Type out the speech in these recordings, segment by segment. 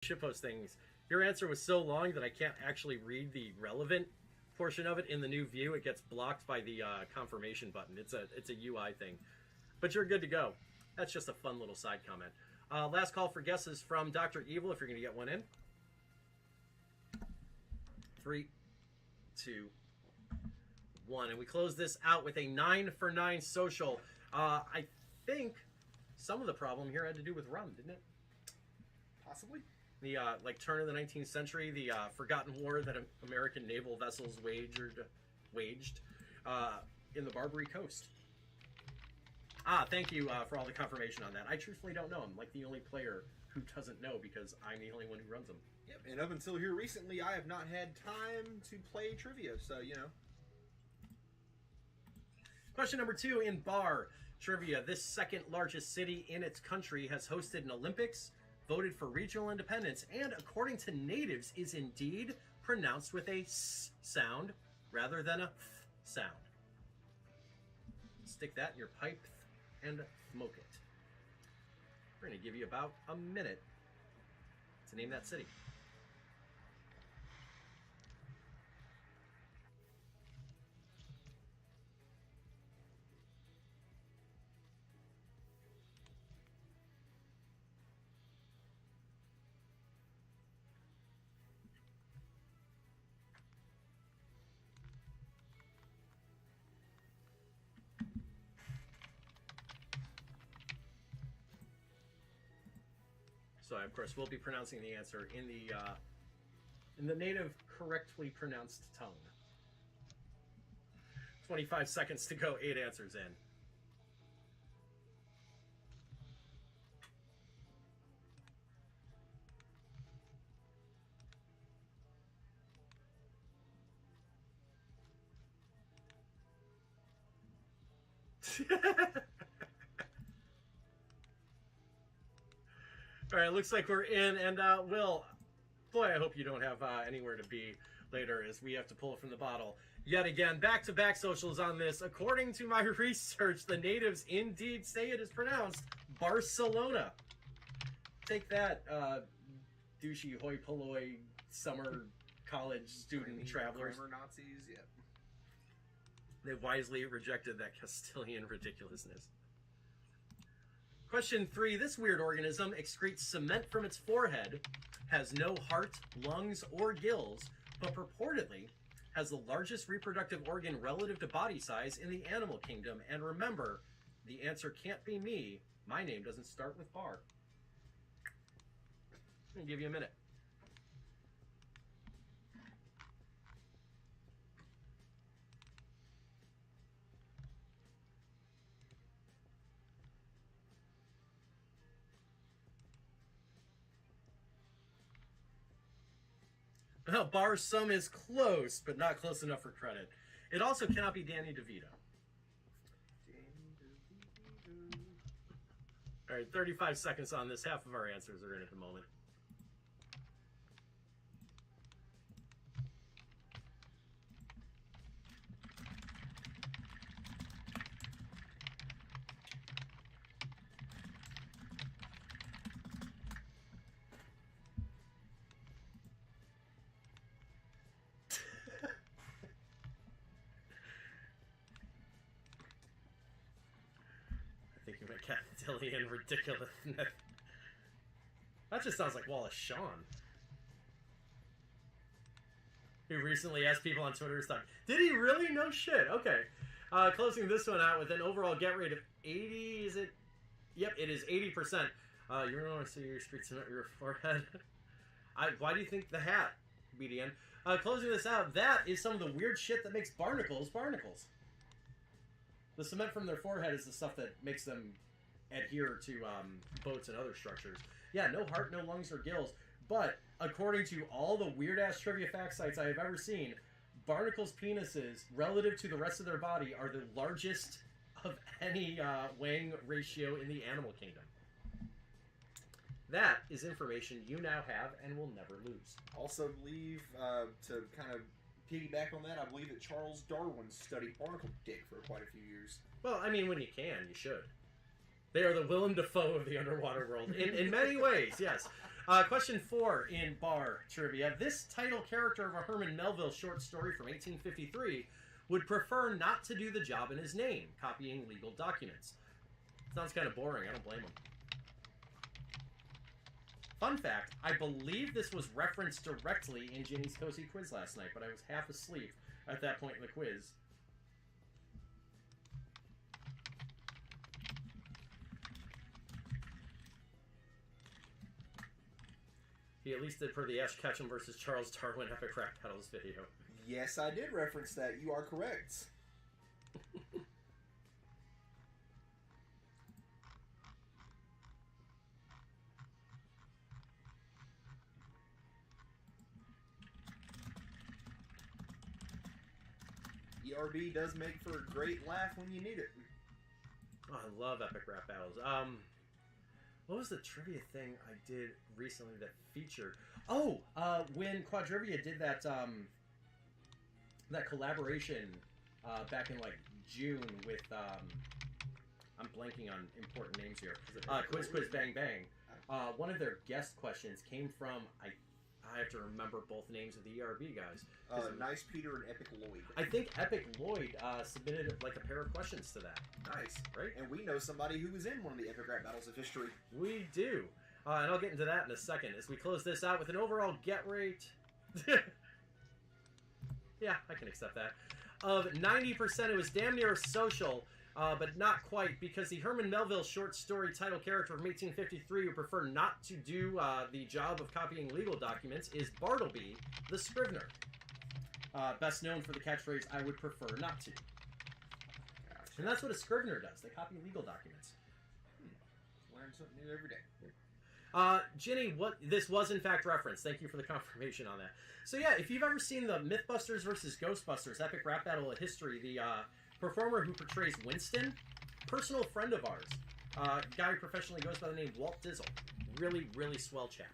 shitpost things. Your answer was so long that I can't actually read the relevant portion of it in the new view. It gets blocked by the confirmation button. It's a UI thing. But you're good to go. That's just a fun little side comment. Last call for guesses from Dr. Evil, if you're going to get one in. 3, 2, 1. And we close this out with a 9 for 9 social. I think some of the problem here had to do with rum, didn't it? Possibly. The turn of the 19th century, the forgotten war that American naval vessels waged in the Barbary Coast. Thank you for all the confirmation on that. I truthfully don't know. I'm like the only player who doesn't know because I'm the only one who runs them. Yep, and up until here recently, I have not had time to play trivia, so, you know. Question number 2 in bar trivia. This second largest city in its country has hosted an Olympics, voted for regional independence, and according to natives is indeed pronounced with a s sound rather than a th sound. Stick that in your pipe and smoke it. We're going to give you about a minute to name that city. So I, of course, will be pronouncing the answer in the native correctly pronounced tongue. 25 seconds to go, 8 answers in. All right, looks like we're in, and Will, boy, I hope you don't have anywhere to be later as we have to pull it from the bottle. Yet again, back-to-back socials on this. According to my research, the natives indeed say it is pronounced Barcelona. Take that, douchey hoi polloi summer college student travelers. Grammar Nazis, yep. They wisely rejected that Castilian ridiculousness. Question 3. This weird organism excretes cement from its forehead, has no heart, lungs, or gills, but purportedly has the largest reproductive organ relative to body size in the animal kingdom. And remember, the answer can't be me. My name doesn't start with bar. I'm going to give you a minute. Well, bar some is close, but not close enough for credit. It also cannot be Danny DeVito. All right, 35 seconds on this. Half of our answers are in at the moment. Castilian ridiculousness. That just sounds like Wallace Shawn, who recently asked people on Twitter stuff. Did he really? No shit. Okay. Closing this one out with an overall get rate of 80. Is it? Yep, it is 80%. You're going to see your streets on your forehead. Why do you think the hat, BDN? Closing this out, that is some of the weird shit that makes barnacles barnacles. The cement from their forehead is the stuff that makes them adhere to boats and other structures. Yeah, no heart, no lungs or gills. But according to all the weird-ass trivia fact sites I have ever seen, barnacles' penises, relative to the rest of their body, are the largest of any weighing ratio in the animal kingdom. That is information you now have and will never lose. Also believe, to kind of piggyback on that, I believe that Charles Darwin studied barnacle dick for quite a few years. Well, I mean, when you can, you should. They are the Willem Dafoe of the underwater world, in many ways, yes. Question 4 in bar trivia. This title character of a Herman Melville short story from 1853 would prefer not to do the job in his name, copying legal documents. Sounds kind of boring. I don't blame him. Fun fact, I believe this was referenced directly in Ginny's Cozy Quiz last night, but I was half asleep at that point in the quiz. He at least did for the Ash Ketchum versus Charles Darwin Epic Rap Battles video. Yes, I did reference that. You are correct. ERB does make for a great laugh when you need it. Oh, I love Epic Rap Battles. What was the trivia thing I did recently that featured? Oh, when Quadrivia did that that collaboration back in like June with I'm blanking on important names here. Quiz Bang Bang. One of their guest questions came from I have to remember both names of the ERB guys. Nice Peter and Epic Lloyd. I think Epic Lloyd submitted like a pair of questions to that. Nice. Right? And we know somebody who was in one of the Epic Rap Battles of history. We do. And I'll get into that in a second as we close this out with an overall get rate. Yeah, I can accept that. Of 90%, it was damn near social, but not quite, because the Herman Melville short story title character from 1853 who preferred not to do the job of copying legal documents is Bartleby, the Scrivener. Best known for the catchphrase, "I would prefer not to." Gotcha. And that's what a Scrivener does. They copy legal documents. Learn something new every day. Ginny, this was in fact referenced. Thank you for the confirmation on that. So yeah, if you've ever seen the Mythbusters versus Ghostbusters Epic Rap Battle of History, the performer who portrays Winston, personal friend of ours, guy who professionally goes by the name Walt Dizzle. Really, really swell chap.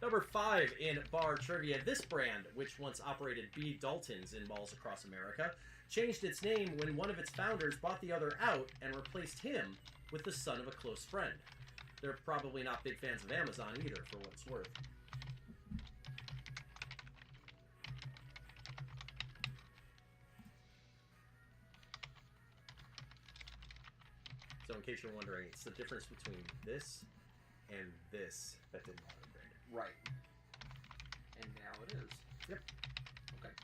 Number 5 in bar trivia. This brand, which once operated B. Daltons in malls across America, changed its name when one of its founders bought the other out and replaced him with the son of a close friend. They're probably not big fans of Amazon either, for what it's worth. So in case you're wondering, it's the difference between this and this that did not upgrade. Right. And now it is. Yep. Okay.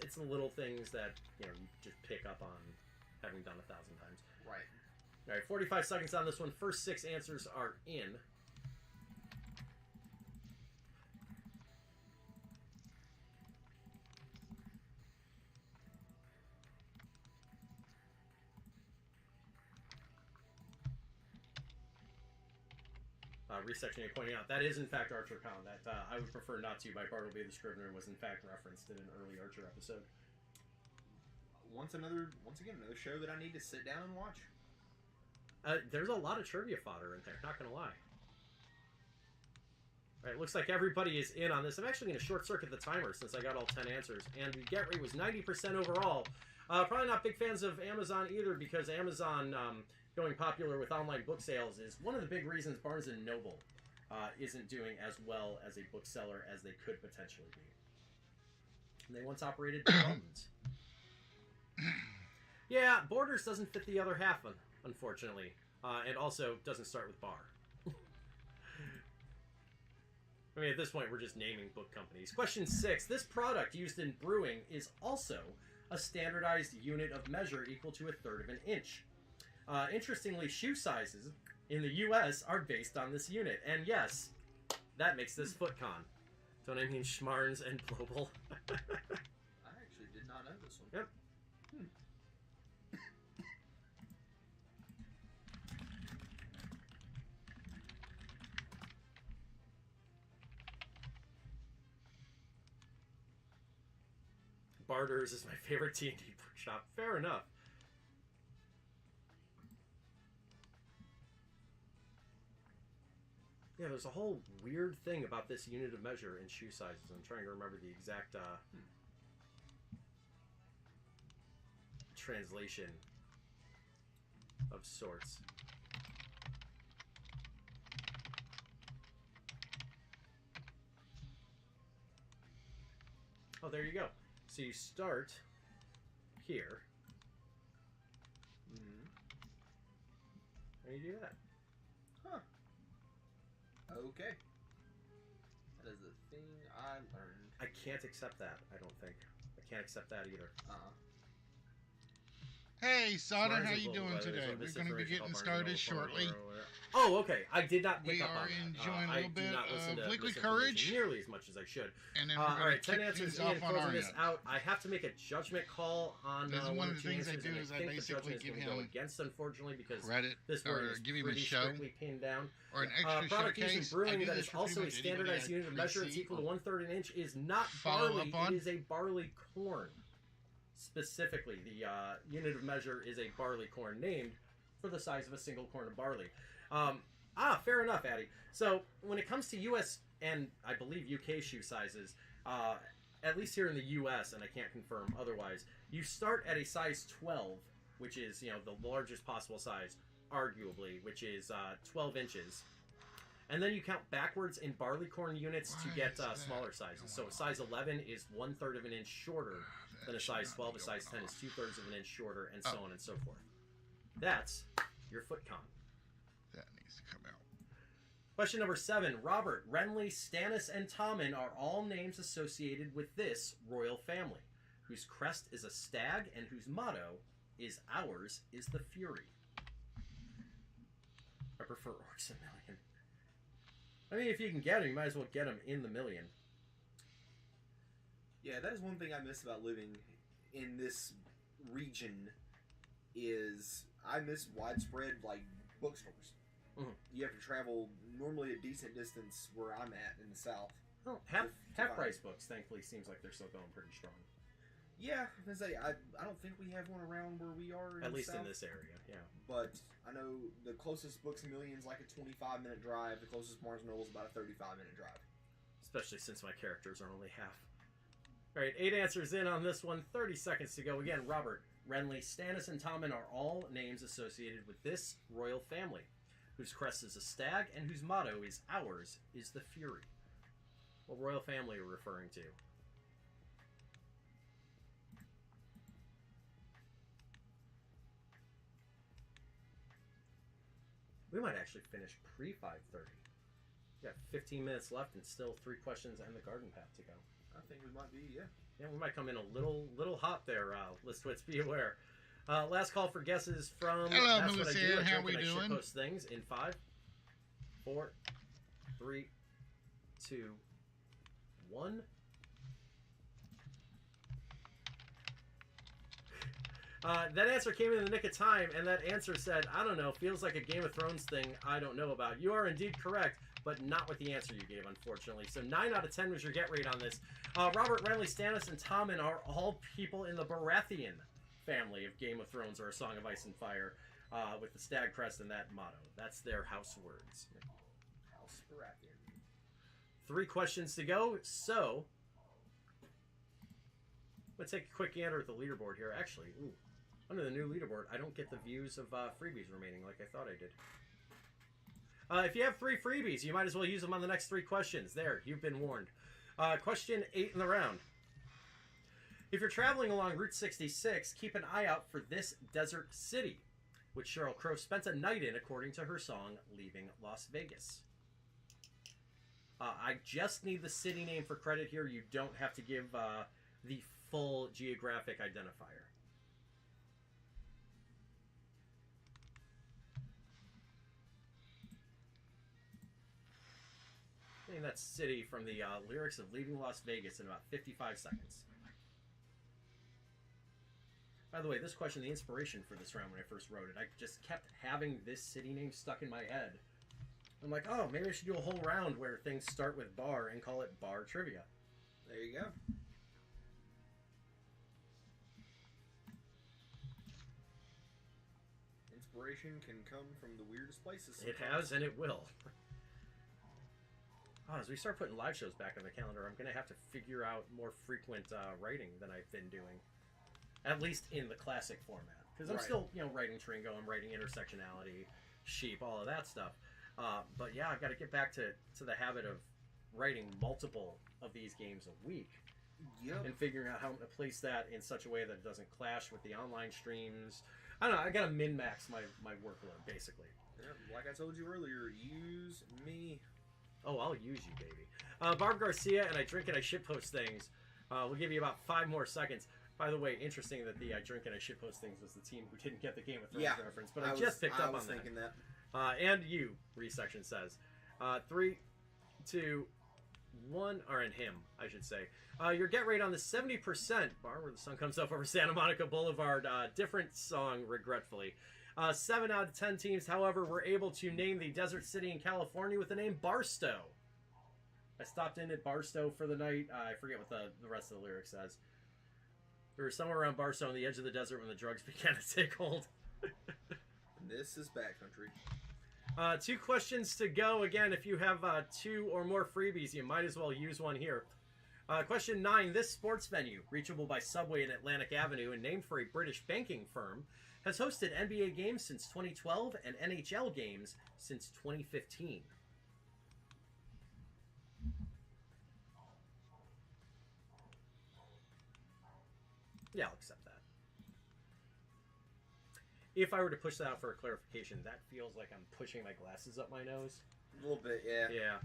It's the little things that, you just pick up on having done 1,000 times. Right. All right, 45 seconds on this one. First 6 answers are in. Resection pointing out that is in fact Archer Con. That I would prefer not to by Bartleby the Scrivener was in fact referenced in an early Archer episode. Once again, another show that I need to sit down and watch. There's a lot of trivia fodder in there, not gonna lie. Alright, looks like everybody is in on this. I'm actually going to short circuit the timer since I got all 10 answers. And the get rate was 90% overall. Probably not big fans of Amazon either, because Amazon going popular with online book sales is one of the big reasons Barnes & Noble isn't doing as well as a bookseller as they could potentially be. And they once operated Buttons. Yeah, Borders doesn't fit the other half, unfortunately. And also doesn't start with bar. I mean, at this point, we're just naming book companies. Question 6. This product used in brewing is also a standardized unit of measure equal to 1/3 of an inch. Interestingly, shoe sizes in the U.S. are based on this unit. And yes, that makes this FootCon. Don't I mean Schmarns and Global? I actually did not know this one. Yep. Barters is my favorite D&D bookshop. Fair enough. Yeah, there's a whole weird thing about this unit of measure in shoe sizes. I'm trying to remember the exact translation of sorts. Oh, there you go. So you start here. Mm-hmm. And you do that. Huh. Okay. That is the thing I learned. I can't accept that, I don't think. I can't accept that either. Hey, Sauter, how you doing today? We're going to be getting started shortly. Oh, okay. I did not pick We up on are that. enjoying a little bit of Liquid misinformation Courage. nearly as much as I should. And then All we're going right, to 10 kick answers things in, off on closing our this end. out. I have to make a judgment call on This is one of the two things I answers, do and is I think the basically judgment is give going to go him against, unfortunately, because credit this word or is give him a pretty show strictly pinned down. or an extra product used in showcase. I brewing do that this is for also pretty a much standardized anybody unit of measure. It's equal to 1/3 an inch. Is not Follow barley. up on? It is a barley corn. Specifically, the unit of measure is a barley corn named for the size of a single corn of barley. Fair enough, Addy. So when it comes to U.S. and I believe UK shoe sizes, at least here in the U.S., and I can't confirm otherwise, you start at a size 12, which is the largest possible size, arguably, which is 12 inches. And then you count backwards in barley corn units to get smaller sizes. So a size 11 is 1/3 of an inch shorter than a size 12. A size 10 is 2/3 of an inch shorter, and so on and so forth. That's your foot con. That needs to come out. Question number 7. Robert, Renly, Stannis, and Tommen are all names associated with this royal family, whose crest is a stag and whose motto is "Ours is the Fury." I prefer Orcs a Million. I mean, if you can get them, you might as well get them in the million. Yeah, that is one thing I miss about living in this region. Is I miss widespread bookstores. Mm-hmm. You have to travel normally a decent distance where I'm at in the south. Oh, half price books, thankfully, seems like they're still going pretty strong. Yeah, I was gonna say I don't think we have one around where we are. At least south, in this area, yeah. But I know the closest Books a Million is like a 25-minute drive. The closest Barnes & Noble is about a 35-minute drive. Especially since my characters are only half. All right, 8 answers in on this one. 30 seconds to go. Again, Robert, Renly, Stannis, and Tommen are all names associated with this royal family, whose crest is a stag and whose motto is "Ours is the Fury." What royal family are we referring to? We might actually finish pre-5:30. We got 15 minutes left and still 3 questions and the garden path to go. I think we might be, yeah. Yeah, we might come in a little hot there, Listwits, be aware. Last call for guesses from Hello, That's What I Do. Melissa. How we doing? Shitpost things in 5, 4, 3, 2, 1. That answer came in the nick of time, and that answer said, I don't know, feels like a Game of Thrones thing I don't know about. You are indeed correct, but not with the answer you gave, unfortunately. So 9 out of 10 was your get rate on this. Robert, Renly, Stannis, and Tommen are all people in the Baratheon family of Game of Thrones, or A Song of Ice and Fire, with the stag crest and that motto. That's their house words. House Baratheon. 3 questions to go, so let's take a quick gander at the leaderboard here. Actually, under the new leaderboard, I don't get the views of freebies remaining like I thought I did. If you have 3 freebies, you might as well use them on the next 3 questions. There, you've been warned. Question 8 in the round. If you're traveling along Route 66, keep an eye out for this desert city, which Sheryl Crow spent a night in, according to her song, Leaving Las Vegas. I just need the city name for credit here. You don't have to give the full geographic identifier. Name that city from the lyrics of Leaving Las Vegas in about 55 seconds. By the way, this question, the inspiration for this round when I first wrote it, I just kept having this city name stuck in my head. I'm like, oh, maybe I should do a whole round where things start with bar and call it bar trivia. There you go. Inspiration can come from the weirdest places sometimes. It has, and it will. As we start putting live shows back on the calendar, I'm going to have to figure out more frequent writing than I've been doing. At least in the classic format. Because I'm still, writing Tringo, I'm writing intersectionality, sheep, all of that stuff. But yeah, I've got to get back to the habit of writing multiple of these games a week. Yep. And figuring out how to place that in such a way that it doesn't clash with the online streams. I don't know. I got to min-max my workload, basically. Yeah, like I told you earlier, use me. Oh, I'll use you, baby. Barb Garcia and I Drink and I Shitpost Things. We'll give you about 5 more seconds. By the way, interesting that the I Drink and I Shitpost Things was the team who didn't get the Game of Thrones reference, but I just picked up on that. I was thinking that. And you, Resection says. 3, 2, 1, or in him, I should say. Your get rate on the 70% bar where the sun comes up over Santa Monica Boulevard. Different song, regretfully. 7 out of 10 teams, however, were able to name the desert city in California with the name Barstow. I stopped in at Barstow for the night. I forget what the rest of the lyric says. We were somewhere around Barstow on the edge of the desert when the drugs began to take hold. This is backcountry. 2 questions to go. Again, if you have 2 or more freebies, you might as well use one here. Question 9. This sports venue, reachable by subway in Atlantic Avenue and named for a British banking firm, has hosted NBA games since 2012 and NHL games since 2015. Yeah, I'll accept that. If I were to push that out for a clarification, that feels like I'm pushing my glasses up my nose. A little bit, yeah. Yeah.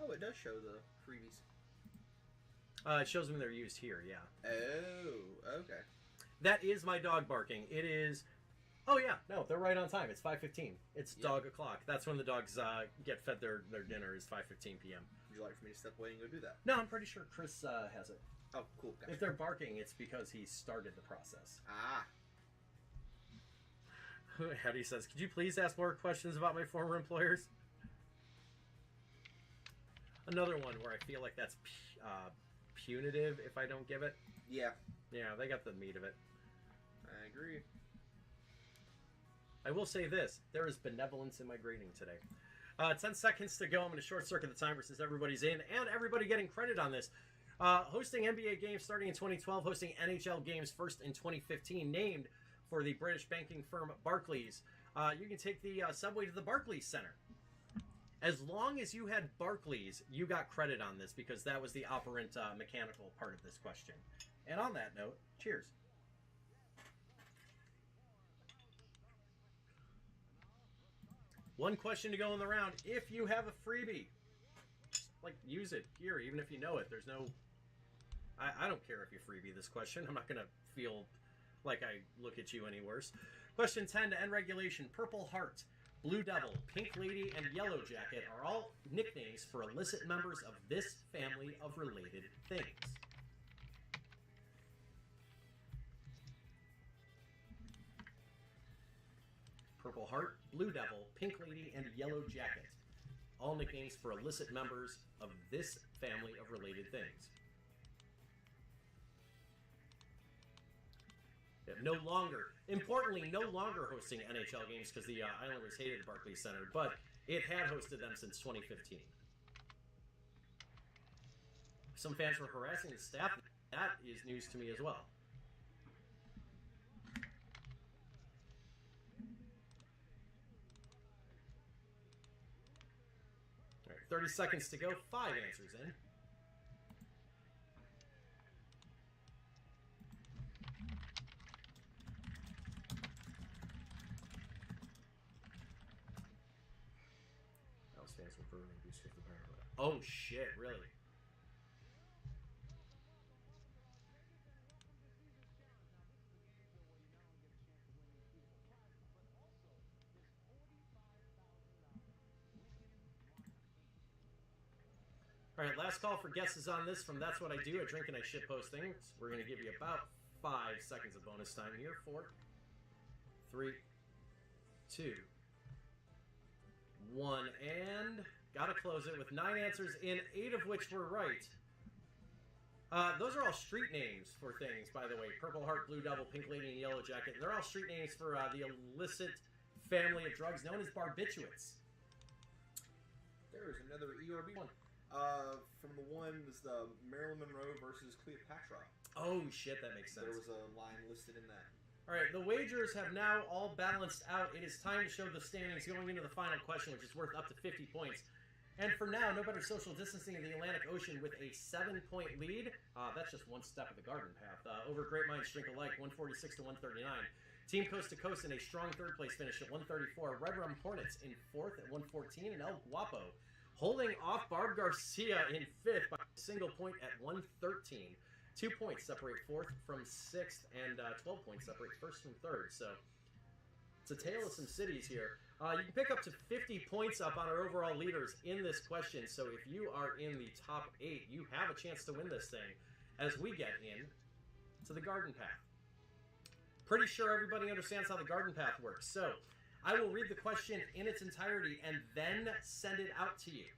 Oh, it does show the freebies. It shows them they're used here, yeah. Oh, okay. That is my dog barking. It is... Oh, yeah. No, they're right on time. It's 5:15. It's dog o'clock. That's when the dogs get fed their dinner is 5:15 p.m. Would you like for me to step away and go do that? No, I'm pretty sure Chris has it. Oh, cool. Gotcha. If they're barking, it's because he started the process. Ah. Hetty says, could you please ask more questions about my former employers? Another one where I feel like that's punitive if I don't give it. Yeah. Yeah, they got the meat of it. I agree. I will say this. There is benevolence in my grading today. 10 seconds to go. I'm going to short circuit the timer since everybody's in and everybody getting credit on this. Hosting NBA games starting in 2012, hosting NHL games first in 2015, named for the British banking firm Barclays. You can take the subway to the Barclays Center. As long as you had Barclays, you got credit on this because that was the operant mechanical part of this question. And on that note, cheers. One question to go in the round. If you have a freebie, like, use it here, even if you know it. There's no... I don't care if you freebie this question. I'm not going to feel like I look at you any worse. Question 10 to end regulation. Purple Heart, Blue Devil, Pink Lady, and Yellow Jacket are all nicknames for illicit members of this family of related things. Purple Heart, Blue Devil, Pink Lady, and Yellow Jacket. All nicknames for illicit members of this family of related things. No longer, importantly, no longer hosting NHL games because the Islanders hated Barclays Center, but it had hosted them since 2015. Some fans were harassing the staff. That is news to me as well. All right, 30 seconds to go. 5 answers in. Oh shit, really? Alright, last call for guesses on this from That's What I Do. I Drink and I Shitpost Things. We're going to give you about 5 seconds of bonus time here. 4, 3, 2, 1, and... Gotta close it with 9 answers in, 8 of which were right. Those are all street names for things, by the way. Purple Heart, Blue Devil, Pink Lady, and Yellow Jacket. They're all street names for the illicit family of drugs known as barbiturates. There is another ERB one. From the one was the Marilyn Monroe versus Cleopatra. Oh shit, that makes sense. There was a line listed in that. Alright, the wagers have now all balanced out. It is time to show the standings going into the final question, which is worth up to 50 points. And for now, no better social distancing in the Atlantic Ocean with a 7-point lead. That's just one step of the garden path. Over Great Minds Drink Alike, 146 to 139. Team Coast to Coast in a strong third place finish at 134. Red Rum Hornets in fourth at 114. And El Guapo holding off Barb Garcia in fifth by a single point at 113. 2 points separate fourth from sixth, and 12 points separate first from third. So it's a tale of some cities here. You can pick up to 50 points up on our overall leaders in this question. So if you are in the top 8, you have a chance to win this thing as we get in to the garden path. Pretty sure everybody understands how the garden path works. So I will read the question in its entirety and then send it out to you.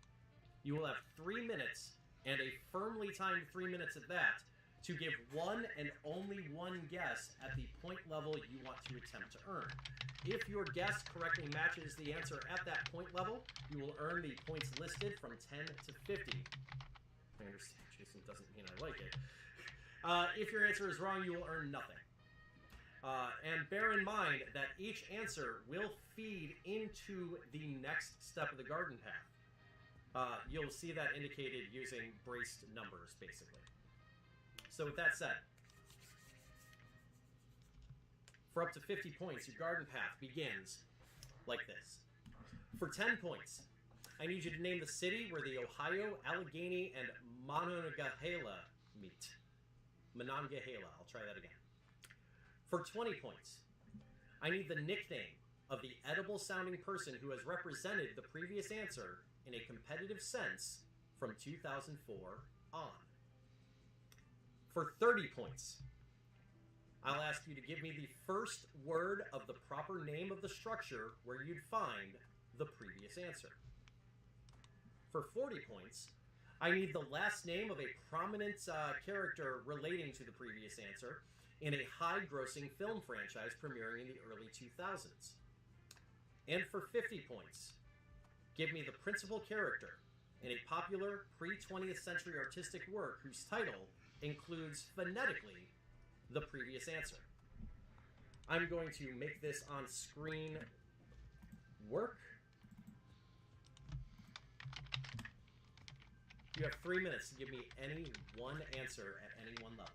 You will have 3 minutes, and a firmly timed 3 minutes at that, to give one and only one guess at the point level you want to attempt to earn. If your guess correctly matches the answer at that point level, you will earn the points listed from 10 to 50. I understand, Jason doesn't mean I like it. If your answer is wrong, you will earn nothing. And bear in mind that each answer will feed into the next step of the garden path. You'll see that indicated using braced numbers, basically. So with that said, for up to 50 points, your garden path begins like this. For 10 points, I need you to name the city where the Ohio, Allegheny, and Monongahela meet. Monongahela, I'll try that again. For 20 points, I need the nickname of the edible-sounding person who has represented the previous answer in a competitive sense from 2004 on. For 30 points, I'll ask you to give me the first word of the proper name of the structure where you'd find the previous answer. For 40 points, I need the last name of a prominent character relating to the previous answer in a high-grossing film franchise premiering in the early 2000s. And for 50 points, give me the principal character in a popular pre-20th century artistic work whose title includes phonetically the previous answer. I'm going to make this on screen work. You have 3 minutes to give me any one answer at any one level.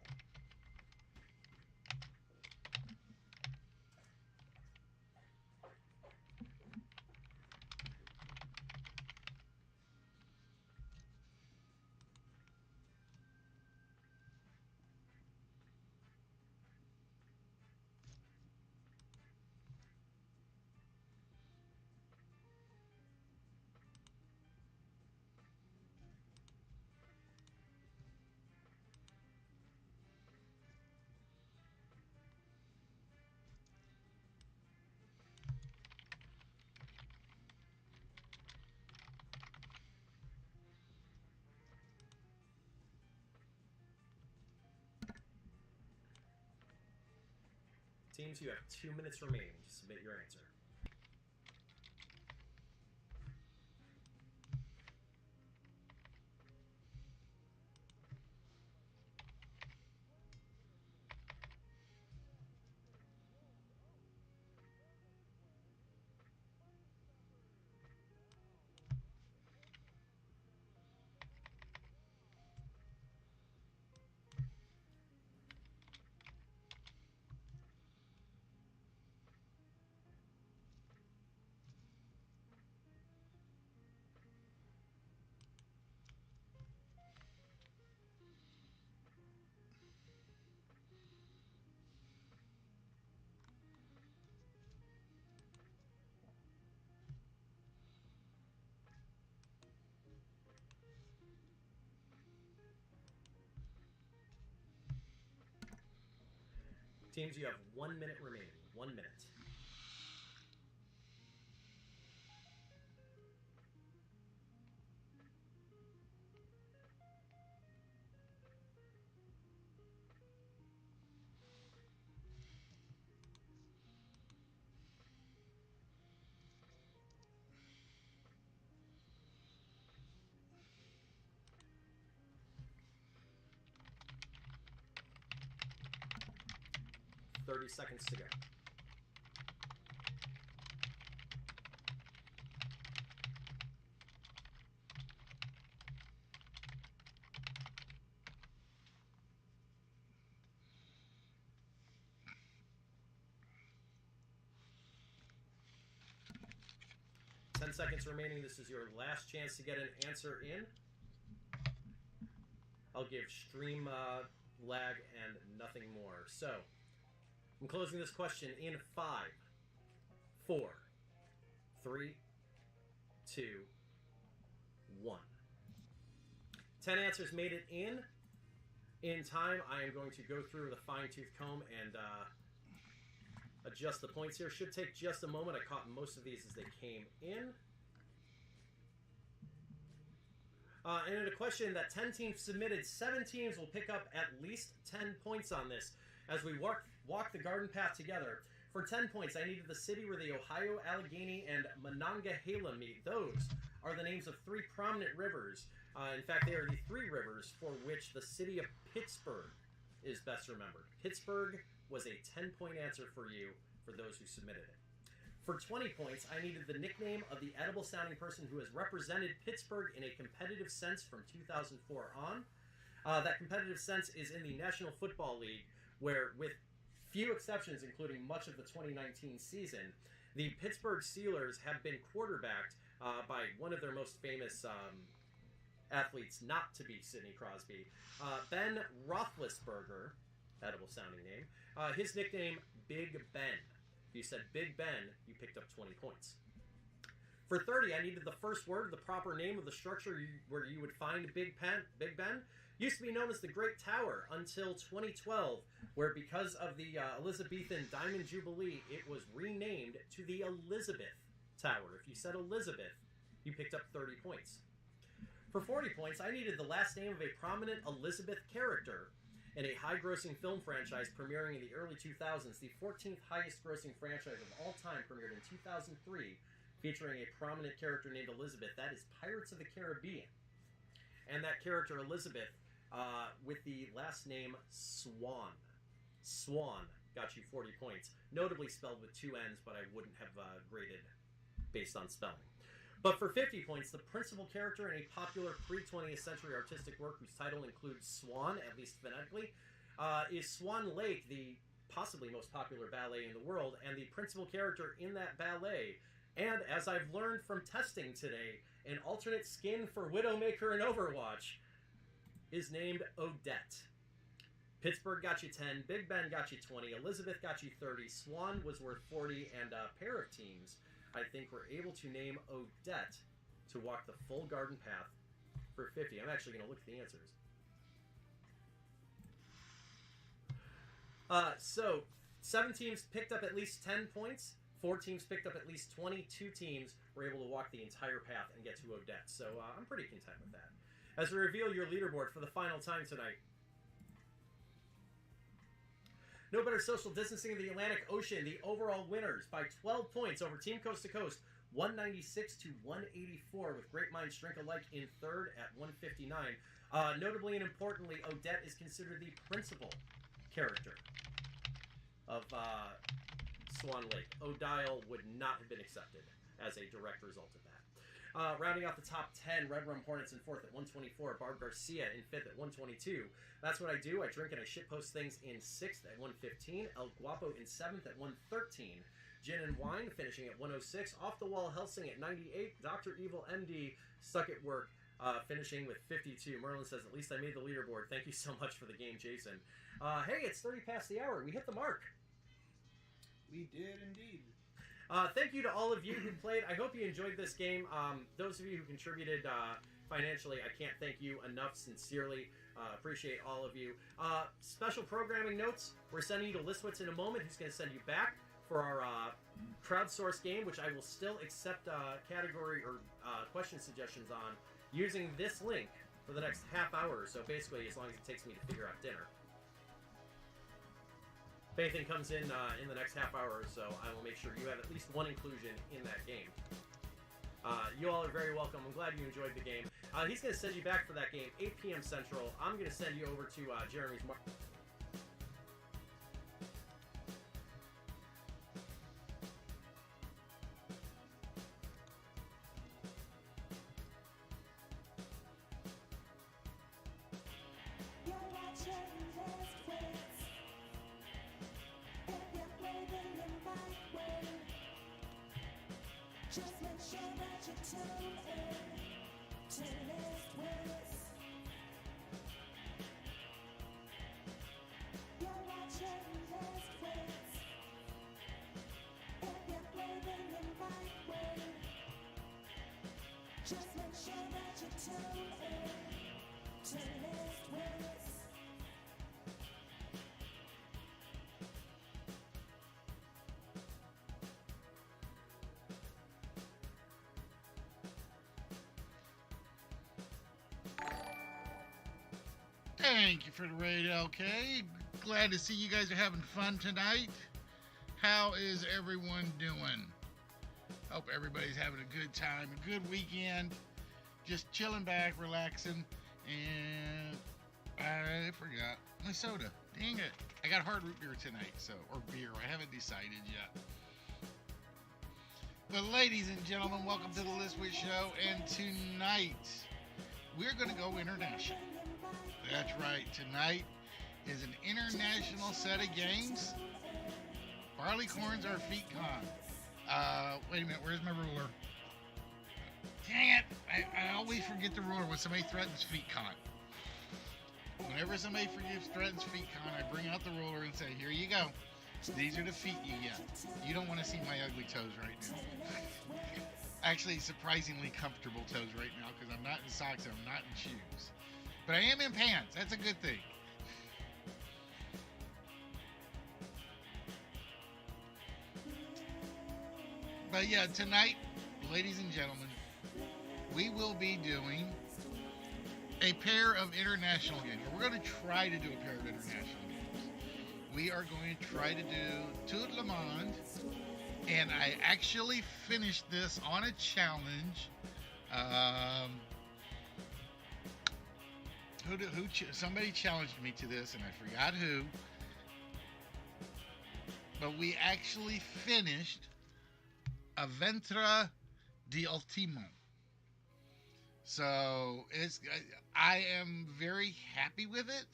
Teams, you have 2 minutes remaining to submit your answer. Teams, you have 1 minute remaining. 1 minute. Thirty seconds to go. 10 seconds remaining. This is your last chance to get an answer in. I'll give stream lag and nothing more. So, I'm closing this question in 5, 4, 3, 2, 1. 10 answers made it in. In time, I am going to go through the fine-tooth comb and adjust the points here. Should take just a moment. I caught most of these as they came in. And in a question that 10 teams submitted, 7 teams will pick up at least 10 points on this as we walk the garden path together. For 10 points, I needed the city where the Ohio, Allegheny, and Monongahela meet. Those are the names of 3 prominent rivers. In fact, they are the 3 rivers for which the city of Pittsburgh is best remembered. Pittsburgh was a 10-point answer for you for those who submitted it. For 20 points, I needed the nickname of the edible-sounding person who has represented Pittsburgh in a competitive sense from 2004 on. That competitive sense is in the National Football League, where, with few exceptions, including much of the 2019 season, the Pittsburgh Steelers have been quarterbacked by one of their most famous athletes, not to be Sidney Crosby, Ben Roethlisberger, edible-sounding name. His nickname, Big Ben. If you said Big Ben, you picked up 20 points. For 30, I needed the first word, the proper name of the structure where you would find Big Ben. Used to be known as the Great Tower until 2012, where because of the Elizabethan Diamond Jubilee, it was renamed to the Elizabeth Tower. If you said Elizabeth, you picked up 30 points. For 40 points, I needed the last name of a prominent Elizabeth character in a high-grossing film franchise premiering in the early 2000s. The 14th highest-grossing franchise of all time premiered in 2003, featuring a prominent character named Elizabeth. That is Pirates of the Caribbean. And that character, Elizabeth, with the last name Swan. Swan got you 40 points. Notably spelled with 2 N's, but I wouldn't have graded based on spelling. But for 50 points, the principal character in a popular pre-20th century artistic work whose title includes Swan, at least phonetically, is Swan Lake, the possibly most popular ballet in the world, and the principal character in that ballet, and as I've learned from testing today, an alternate skin for Widowmaker in Overwatch, is named Odette. Pittsburgh got you 10, Big Ben got you 20, Elizabeth got you 30, Swan was worth 40, and a pair of teams, I think, were able to name Odette to walk the full garden path for 50. I'm actually going to look at the answers. So, 7 teams picked up at least 10 points. 4 teams picked up at least 20. 2 teams were able to walk the entire path and get to Odette. So, I'm pretty content with that. As we reveal your leaderboard for the final time tonight. No better social distancing in the Atlantic Ocean. The overall winners by 12 points over Team Coast to Coast, 196 to 184, with Great Minds Drink Alike in third at 159. Notably and importantly, Odette is considered the principal character of Swan Lake. Odile would not have been accepted as a direct result of that. Rounding out the top 10, Red Rum Hornets in 4th at 124, Barb Garcia in 5th at 122. That's what I do. I drink and I shitpost things in 6th at 115, El Guapo in 7th at 113, Gin and Wine finishing at 106, Off the Wall Helsing at 98, Dr. Evil MD stuck at work finishing with 52. Merlin says, at least I made the leaderboard. Thank you so much for the game, Jason. Hey, it's 30 past the hour. We hit the mark. We did indeed. Thank you to all of you who played. I hope you enjoyed this game. Those of you who contributed financially, I can't thank you enough sincerely. Appreciate all of you. Special programming notes. We're sending you to Listwitz in a moment, who's going to send you back for our crowdsourced game, which I will still accept category or question suggestions on using this link for the next half hour or so, basically as long as it takes me to figure out dinner. If anything comes in the next half hour or so, I will make sure you have at least one inclusion in that game. You all are very welcome. I'm glad you enjoyed the game. He's going to send you back for that game, 8 p.m. Central. I'm going to send you over to Jeremy's... Just make sure that you tune in to List Wits. You're watching List Wits. If you're blaming the right way, just make sure that you tune in to List Wits. Thank you for the raid, LK. Glad to see you guys are having fun tonight. How is everyone doing? Hope everybody's having a good time, a good weekend. Just chilling back, relaxing, and I forgot my soda. Dang it. I got hard root beer tonight, or beer. I haven't decided yet. But ladies and gentlemen, welcome to the List Wits Show, and tonight we're going to go international. That's right. Tonight is an international set of games. Barleycorns are feet con. Wait a minute. Where's my ruler? Dang it. I always forget the ruler when somebody threatens feet con. Whenever somebody threatens feet con, I bring out the ruler and say, here you go. These are the feet you get. You don't want to see my ugly toes right now. Actually, surprisingly comfortable toes right now because I'm not in socks and I'm not in shoes. But I am in pants. That's a good thing. But yeah, tonight, ladies and gentlemen, we will be doing a pair of international games. We're going to try to do a pair of international games. We are going to try to do Tout le Monde. And I actually finished this on a challenge. Somebody challenged me to this, and I forgot who. But we actually finished Aventura di Ultimo. So I am very happy with it.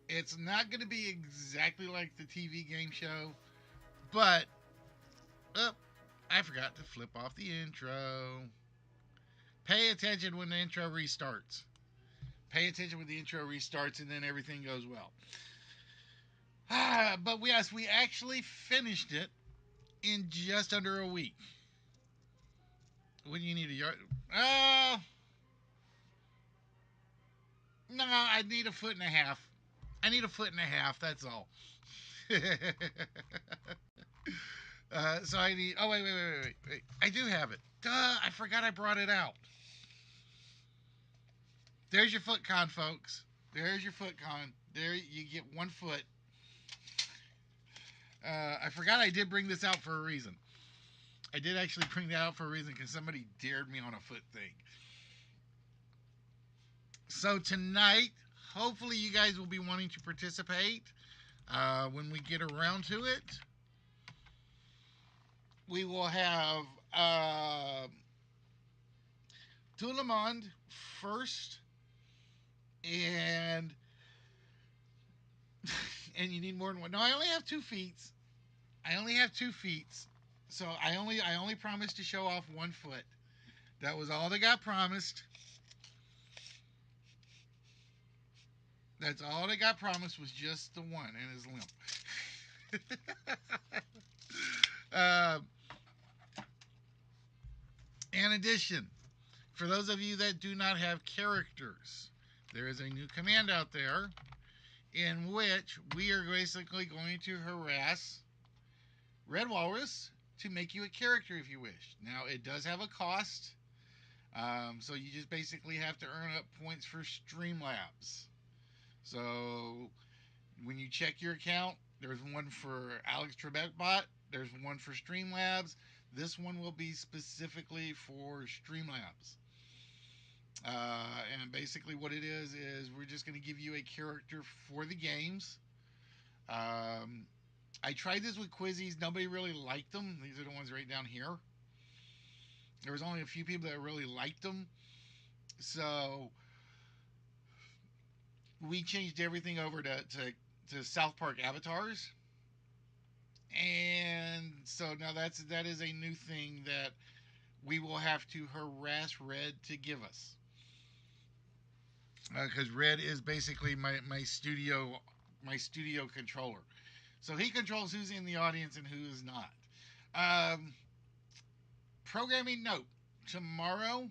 It's not going to be exactly like the TV game show, but I forgot to flip off the intro. Pay attention when the intro restarts. Pay attention when the intro restarts, and then everything goes well. But yes, we actually finished it in just under a week. What do you need a yard? No, I need a foot and a half. I need a foot and a half, that's all. So I need... Oh, wait. I do have it. Duh, I forgot I brought it out. There's your foot con, folks. There's your foot con. There, you get 1 foot. I forgot I did bring this out for a reason. I did actually bring that out for a reason because somebody dared me on a foot thing. So tonight, hopefully you guys will be wanting to participate when we get around to it. We will have Tout le Monde first, and you need more than one. No, I only have 2 feet. So I only promised to show off 1 foot. That was all that got promised. That's all that got promised was just the one, and his limp. In addition, for those of you that do not have characters, there is a new command out there in which we are basically going to harass Red Walrus to make you a character if you wish. Now, it does have a cost, so you just basically have to earn up points for Streamlabs. So when you check your account, there's one for Alex Trebekbot, there's one for Streamlabs. This one will be specifically for Streamlabs. And basically what it is we're just going to give you a character for the games. I tried this with Quizzies. Nobody really liked them. These are the ones right down here. There was only a few people that really liked them. So we changed everything over to South Park avatars. And so now that is a new thing that we will have to harass Red to give us. Because Red is basically my studio controller. So he controls who's in the audience and who is not. Um, Programming note: tomorrow,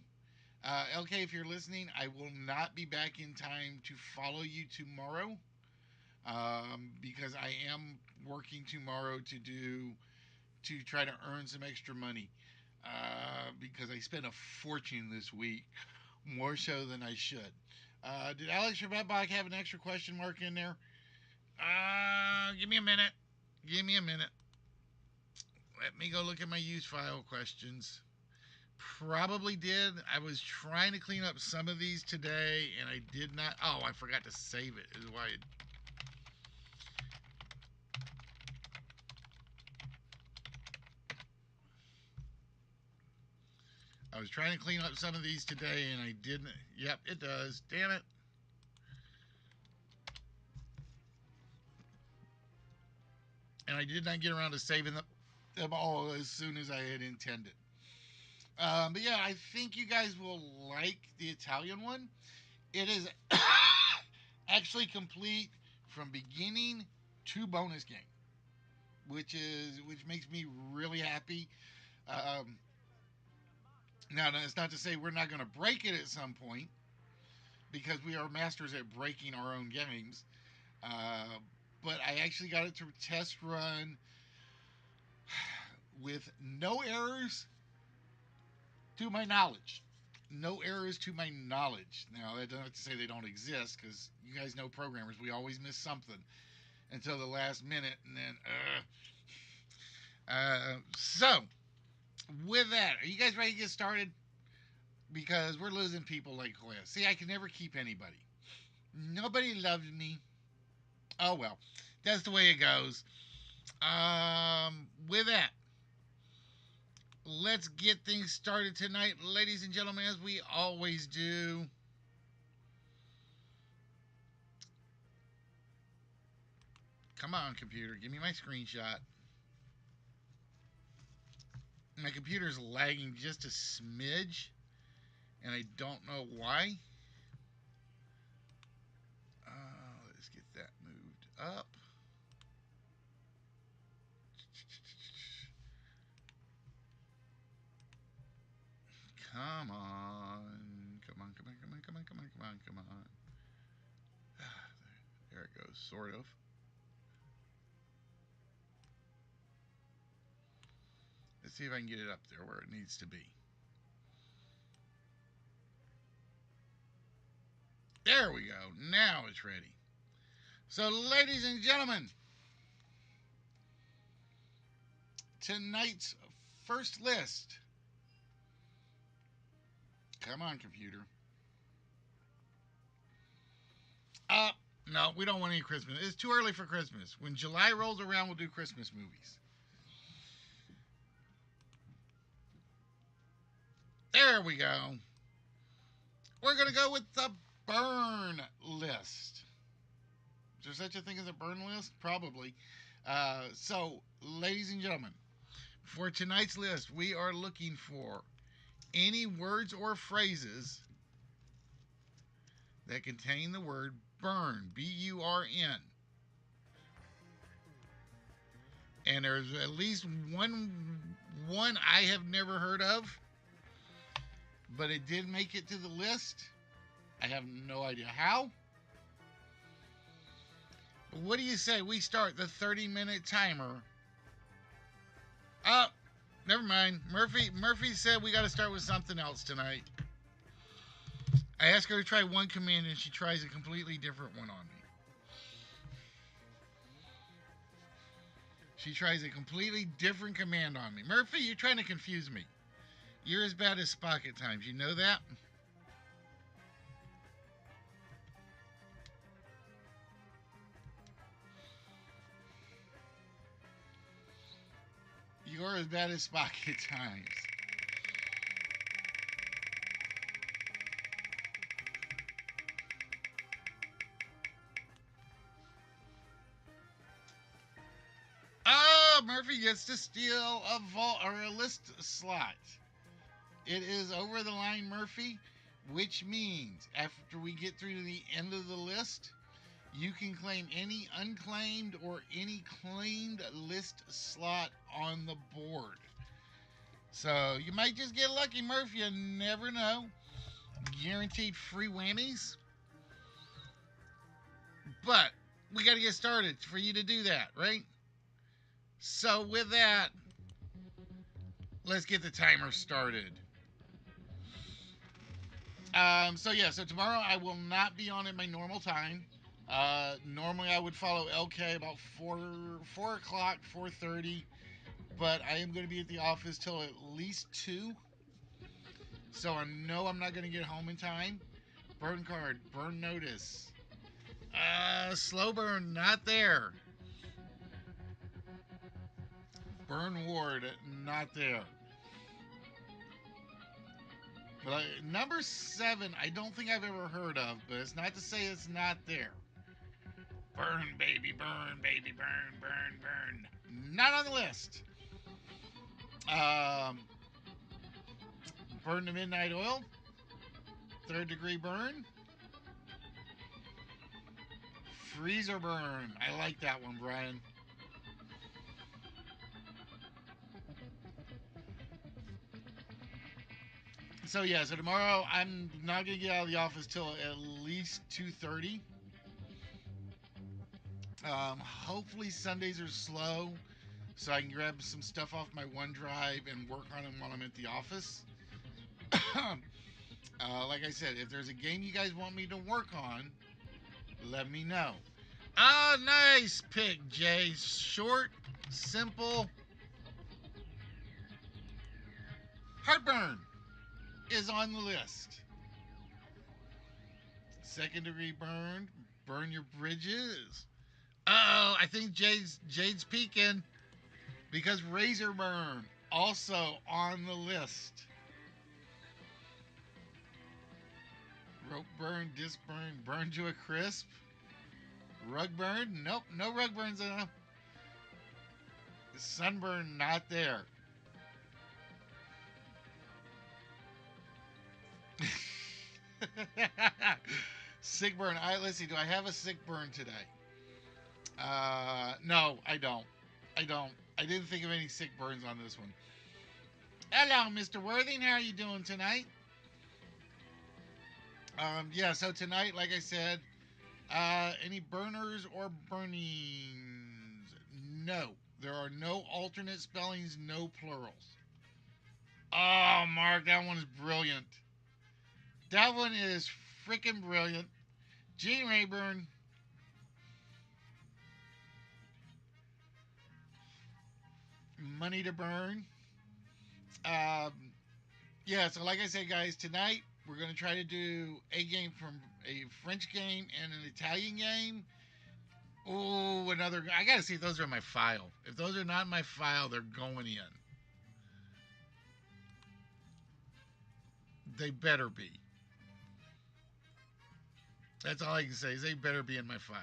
LK, if you're listening, I will not be back in time to follow you tomorrow, because I am working tomorrow to try to earn some extra money, because I spent a fortune this week, more so than I should. Did Alex Rebetbach have an extra question mark in there? Give me a minute. Give me a minute. Let me go look at my use file questions. Probably did. I was trying to clean up some of these today, and I did not. Oh, I forgot to save it. Is why. I was trying to clean up some of these today, and I didn't. Yep, it does. Damn it. And I did not get around to saving them all as soon as I had intended. But yeah, I think you guys will like the Italian one. It is actually complete from beginning to bonus game, which makes me really happy. Um, Now, it's not to say we're not going to break it at some point, because we are masters at breaking our own games. But I actually got it to test run with no errors to my knowledge. No errors to my knowledge. Now, that doesn't have to say they don't exist, because you guys know programmers, we always miss something until the last minute, and then, so, with that, are you guys ready to get started? Because we're losing people like Quest. See, I can never keep anybody. Nobody loves me. Oh well, that's the way it goes. With that, let's get things started tonight, ladies and gentlemen, as we always do. Come on, computer, give me my screenshot. My computer's lagging just a smidge, and I don't know why. Let's get that moved up. Come on. Come on, come on, come on, come on, come on, come on, come on. There it goes, sort of. Let's see if I can get it up there where it needs to be. There we go. Now it's ready. So, ladies and gentlemen, tonight's first list. Come on, computer. No, we don't want any Christmas. It's too early for Christmas. When July rolls around, we'll do Christmas movies. There we go. We're going to go with the burn list. Is there such a thing as a burn list? Probably. So, ladies and gentlemen, for tonight's list, we are looking for any words or phrases that contain the word burn, B-U-R-N. And there's at least one I have never heard of, but it did make it to the list. I have no idea how. But what do you say we start the 30-minute timer? Oh, never mind. Murphy said we got to start with something else tonight. I asked her to try one command, and she tries a completely different one on me. She tries a completely different command on me. Murphy, you're trying to confuse me. You're as bad as Spock at times. You know that? You're as bad as Spock at times. Oh, Murphy gets to steal a vault or a list slot. It is over the line Murphy, which means after we get through to the end of the list, you can claim any unclaimed or any claimed list slot on the board. So you might just get lucky, Murphy. You never know. Guaranteed free whammies. But we got to get started for you to do that, right? So with that, let's get the timer started. So tomorrow I will not be on at my normal time. Normally I would follow LK about 4 o'clock, 4:30, but I am going to be at the office till at least 2. So I know I'm not going to get home in time. Burn card, burn notice. Slow burn, not there. Burn ward, not there. But number 7, I don't think I've ever heard of, but it's not to say it's not there. Burn, baby, burn, burn, burn. Not on the list. Burn the midnight oil. 3rd degree burn. Freezer burn. I like that one, Brian. So tomorrow I'm not going to get out of the office till at least 2:30. Hopefully Sundays are slow, so I can grab some stuff off my OneDrive and work on it while I'm at the office. Like I said, if there's a game you guys want me to work on, let me know. Nice pick, Jay. Short, simple. Heartburn is on the list. 2nd degree burn. Burn your bridges. I think Jade's peeking because razor burn also on the list. Rope burn, disc burn, burn to a crisp. Rug burn, nope, no rug burns enough. Sunburn, not there. Sick burn. Let's see. Do I have a sick burn today? No, I don't. I didn't think of any sick burns on this one. Hello, Mr. Worthing. How are you doing tonight? So tonight, like I said, any burners or burnings? No. There are no alternate spellings, no plurals. Oh, Mark, that one is brilliant. That one is freaking brilliant. Gene Rayburn. Money to burn. So like I said, guys, tonight we're going to try to do a game from a French game and an Italian game. Oh, another. I got to see if those are in my file. If those are not in my file, they're going in. They better be. That's all I can say is they better be in my file.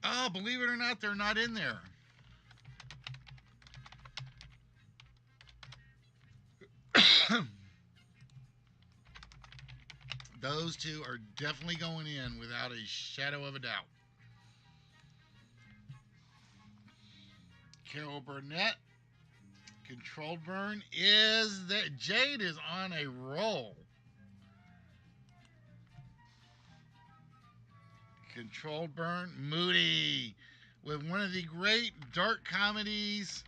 Oh, believe it or not, they're not in there. Those two are definitely going in without a shadow of a doubt. Carol Burnett, controlled burn is that Jade is on a roll. Controlled burn, Moody, with one of the great dark comedies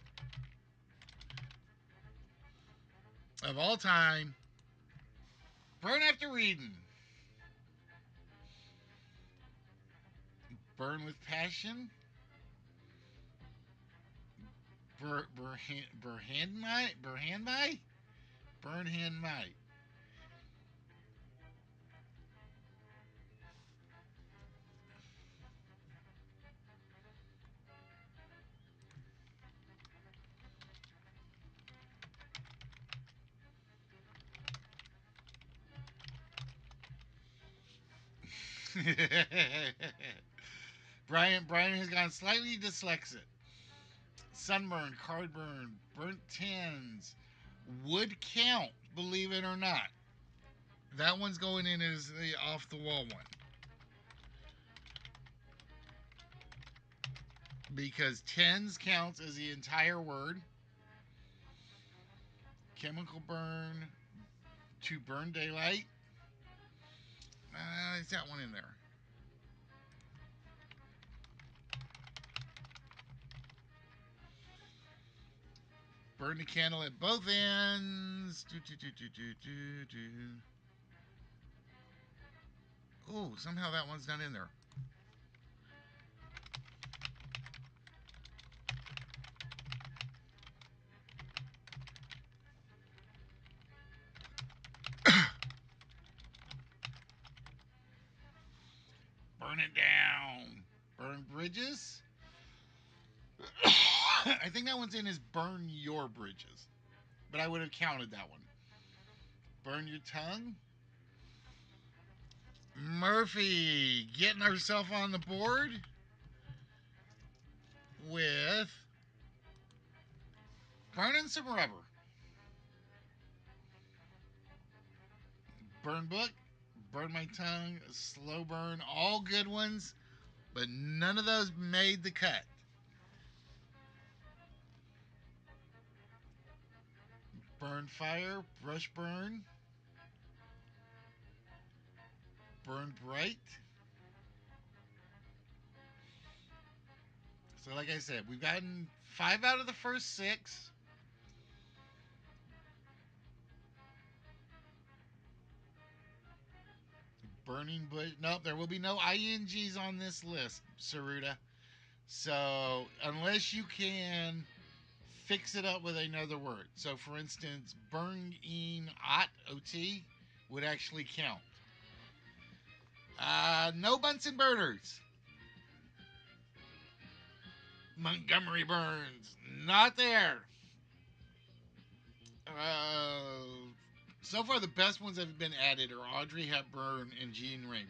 of all time, Burn After Reading. Burn with Passion. Burhandmite? Burnhandmite. Brian has gone slightly dyslexic. Sunburn, card burn, burnt tins would count, believe it or not. That one's going in as the off the wall one. Because tens counts as the entire word. Chemical burn to burn daylight. Is that one in there? Burn the candle at both ends. Oh, somehow that one's not in there. Burn it down. Burn bridges. I think that one's in as burn your bridges. But I would have counted that one. Burn your tongue. Murphy getting herself on the board with burning some rubber. Burn book, burn my tongue, slow burn, all good ones, but none of those made the cut. Burn fire, brush burn, burn bright. So like I said, we've gotten 5 out of the first 6. Burning bush. Nope, there will be no INGs on this list, Saruta. So unless you can fix it up with another word. So for instance, burn-in ot, O-T, would actually count. No Bunsen burners. Montgomery Burns, not there. So far, the best ones that have been added are Audrey Hepburn and Jean Rayburn.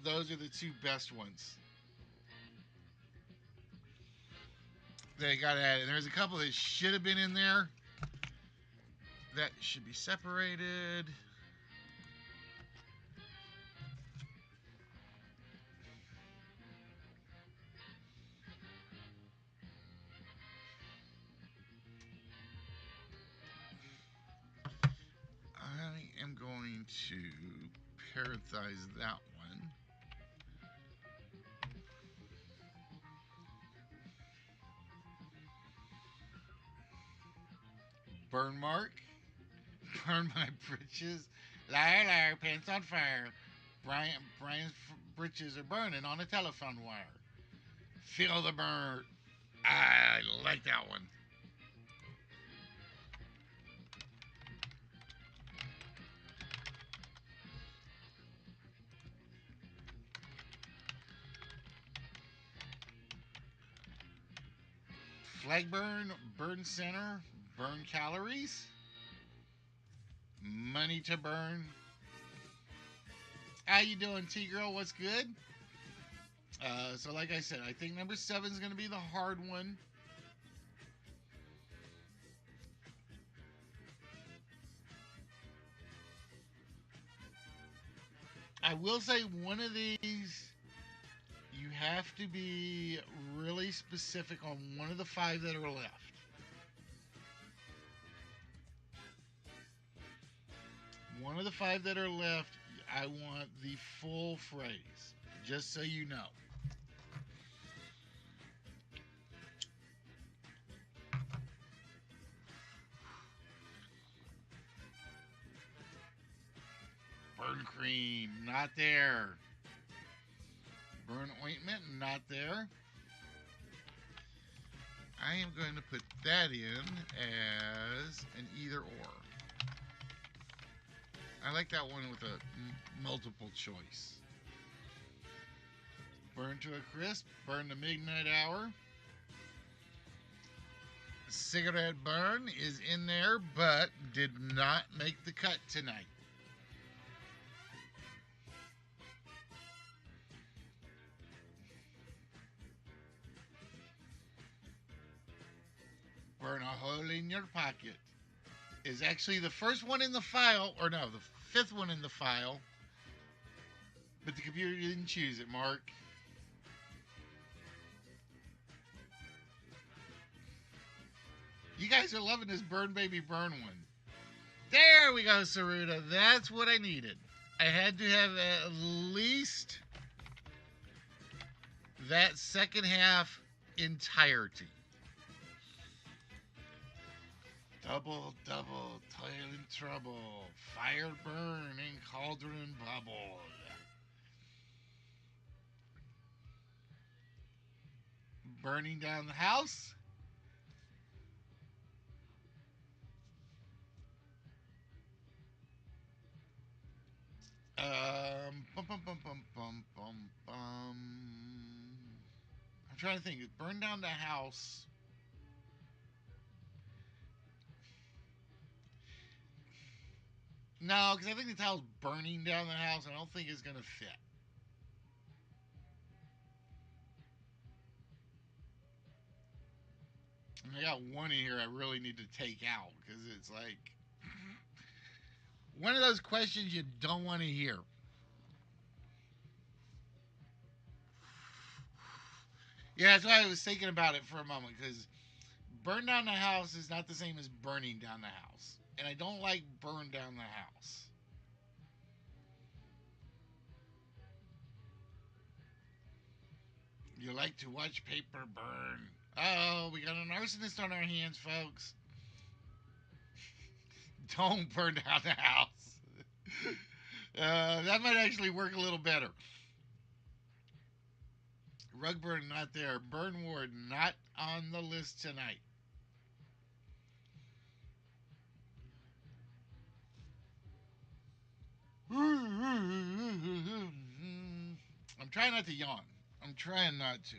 Those are the 2 best ones. They got added. There's a couple that should have been in there that should be separated. I am going to parenthesize that one. Burn mark. Burn my britches. Liar, liar, pants on fire. Brian's britches are burning on a telephone wire. Feel the burn. I like that one. Flag burn, burn center, burn calories. Money to burn. How you doing, T-Girl? What's good? So like I said, I think number 7 is going to be the hard one. I will say one of these, you have to be really specific on one of the 5 that are left. One of the 5 that are left, I want the full phrase, just so you know. Burn cream, not there. Burn ointment, not there. I am going to put that in as an either or. I like that one with a multiple choice. Burn to a crisp, burn the midnight hour. Cigarette burn is in there, but did not make the cut tonight. in your pocket is actually the first one in the file, or no, the fifth one in the file. But the computer didn't choose it, Mark. You guys are loving this Burn Baby Burn one. There we go, Saruta. That's what I needed. I had to have at least that second half entirety. Double, double, toil and trouble, fire burn and cauldron bubble. Burning down the house. Bum, bum, bum, bum, bum, bum, bum. I'm trying to think. Burn down the house. No, because I think the tile's burning down the house. I don't think it's going to fit. I got one in here I really need to take out because it's like one of those questions you don't want to hear. Yeah, that's why I was thinking about it for a moment, because burn down the house is not the same as burning down the house. And I don't like burn down the house. You like to watch paper burn. Uh-oh, we got an arsonist on our hands, folks. Don't burn down the house. That might actually work a little better. Rug burn not there. Burn ward not on the list tonight. I'm trying not to yawn. I'm trying not to.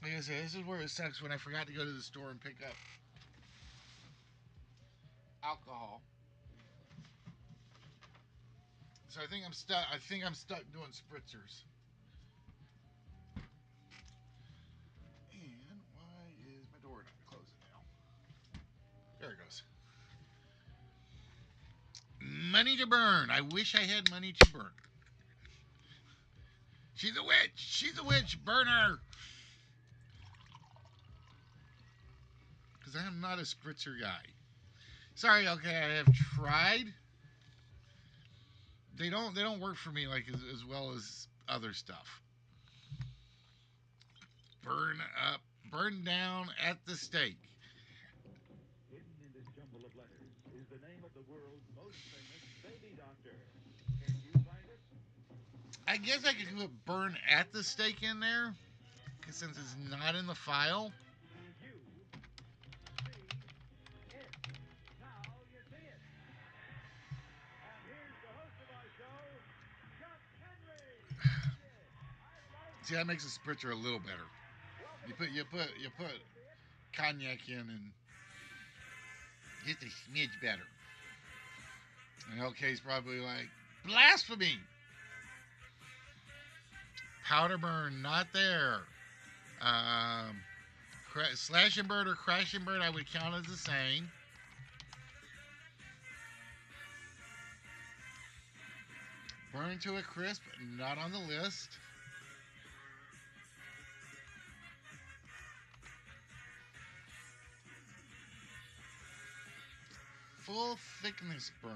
Like I said, this is where it sucks when I forgot to go to the store and pick up alcohol. So I think I'm stuck. Doing spritzers. And why is my door not closing now? There it goes. Money to burn. I wish I had money to burn. She's a witch. She's a witch. Burn her. Because I am not a spritzer guy. Sorry. Okay, I have tried. They don't work for me like as well as other stuff. Burn up, burn down at the stake. Hidden in this jumble of letters is the name of the world's most famous baby doctor. Can you find it? I guess I could put burn at the stake in there, because since it's not in the file. You see it. Now you see it. And here's the host of our show, Chuck Henry. See, that makes the spritzer a little better. You put cognac in and just a smidge better. And LK's probably like, blasphemy. Powder burn, not there. Slash and burn or crash and burn, I would count as the same. Burn to a crisp, not on the list. Full thickness burn.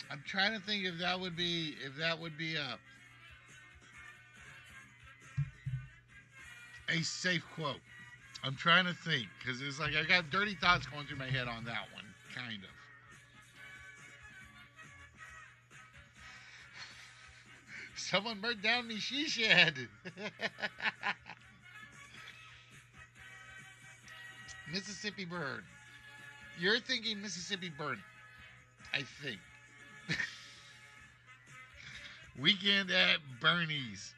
I'm trying to think if that would be a safe quote. I'm trying to think because it's like I got dirty thoughts going through my head on that one, kind of. Someone burned down me she shed. Mississippi burn. You're thinking Mississippi burn, I think. Weekend at Bernie's.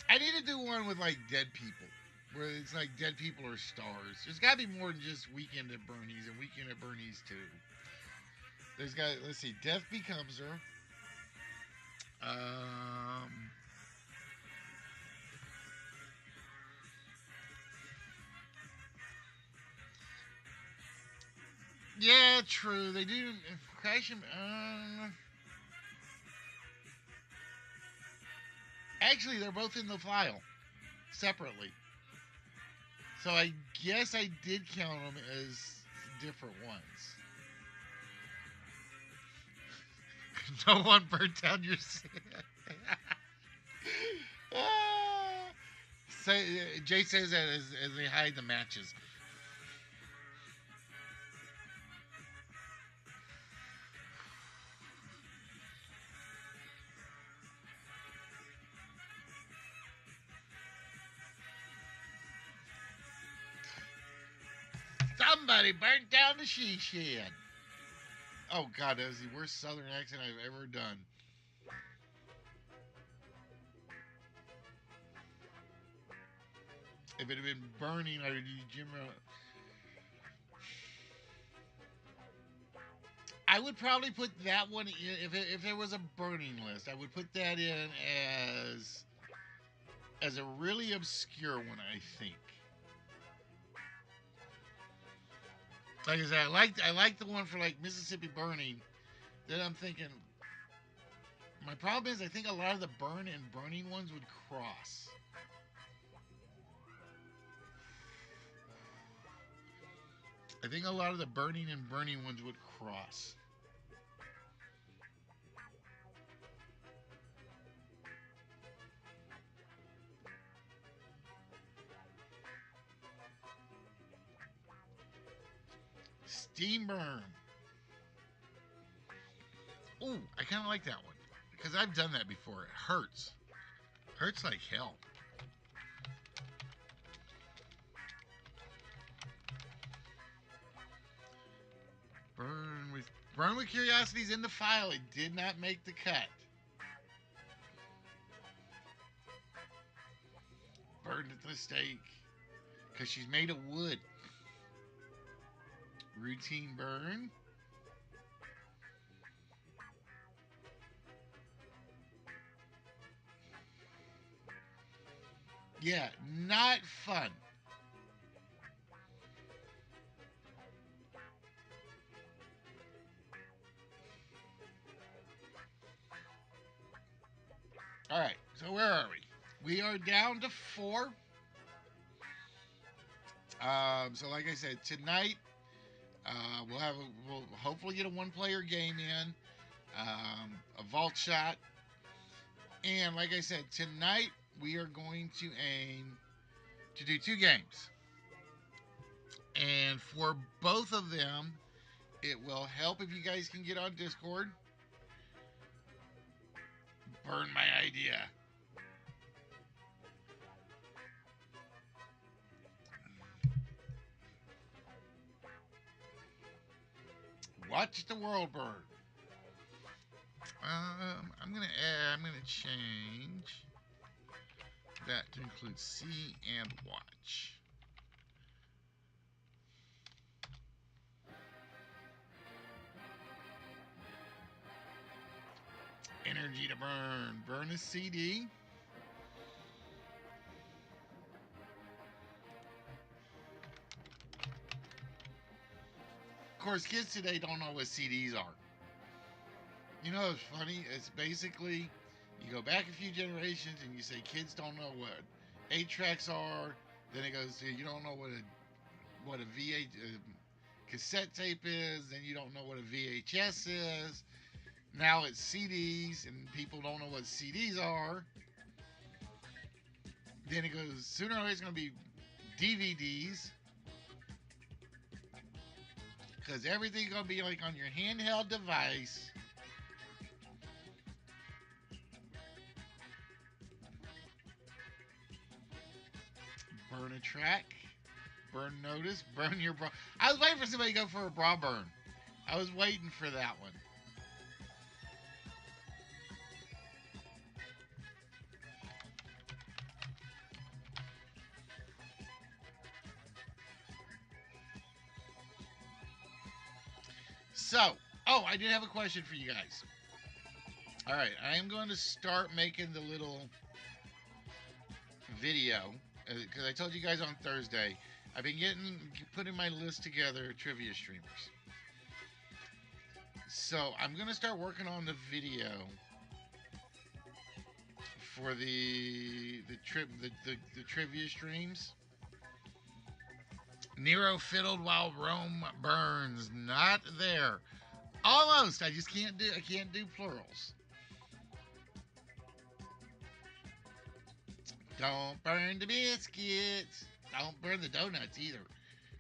I need to do one with like dead people, where it's like dead people are stars. There's got to be more than just Weekend at Bernie's and Weekend at Bernie's too. There's got, let's see, Death Becomes Her. Yeah, true. They do crash him. Actually, they're both in the file separately. So I guess I did count them as different ones. No one burnt down your Jay says that as they hide the matches. Somebody burnt down the she shed. Oh God, that was the worst Southern accent I've ever done. If it had been burning, I would use Jim. I would probably put that one in, if there was a burning list. I would put that in as a really obscure one. I think. Like I said, I like the one for like Mississippi Burning. Then I'm thinking, my problem is I think a lot of the burn and burning ones would cross. I think a lot of the burning and burning ones would cross. Steam burn. Ooh, I kind of like that one because I've done that before. It hurts. Hurts like hell. Burn with Curiosity's in the file. It did not make the cut. Burned at the stake because she's made of wood. Routine burn. Yeah, not fun. All right, so where are we? We are down to 4. So like I said, tonight we'll hopefully get a 1-player game in, a vault shot, and like I said, tonight we are going to aim to do 2 games, and for both of them, it will help if you guys can get on Discord. Burn my idea. Watch the world burn. I'm gonna change that to include see and watch. Energy to burn. Burn a CD. Of course, kids today don't know what CDs are. You know what's funny? It's basically, you go back a few generations and you say kids don't know what 8-tracks are. Then it goes to you don't know what a cassette tape is. Then you don't know what a VHS is. Now it's CDs and people don't know what CDs are. Then it goes, sooner or later it's going to be DVDs. Because everything's going to be like on your handheld device. Burn a track. Burn notice. Burn your bra. I was waiting for somebody to go for a bra burn. I was waiting for that one. So, Oh, I did have a question for you guys. All right, I am going to start making the little video because I told you guys on Thursday I've been putting my list together of trivia streamers. So I'm going to start working on the video for the trivia streams. Nero fiddled while Rome burns. Not there. Almost. I just can't do plurals. Don't burn the biscuits. Don't burn the donuts either,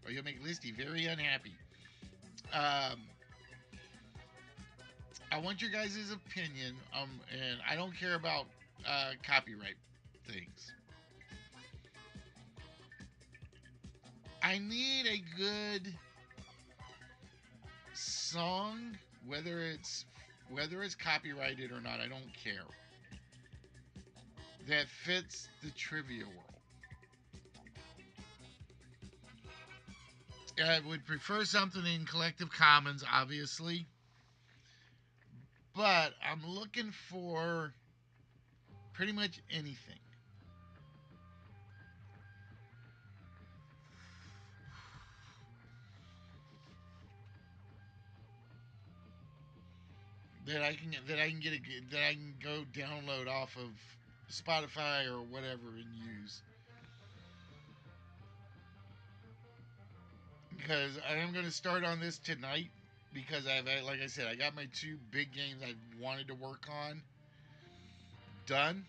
or you'll make Listy very unhappy. I want your guys' opinion, and I don't care about copyright things. I need a good song, whether it's copyrighted or not, I don't care, that fits the trivia world. I would prefer something in Collective Commons, obviously, but I'm looking for pretty much anything. That I can go download off of Spotify or whatever and use. Because I am going to start on this tonight because like I said, I got my 2 big games I wanted to work on done.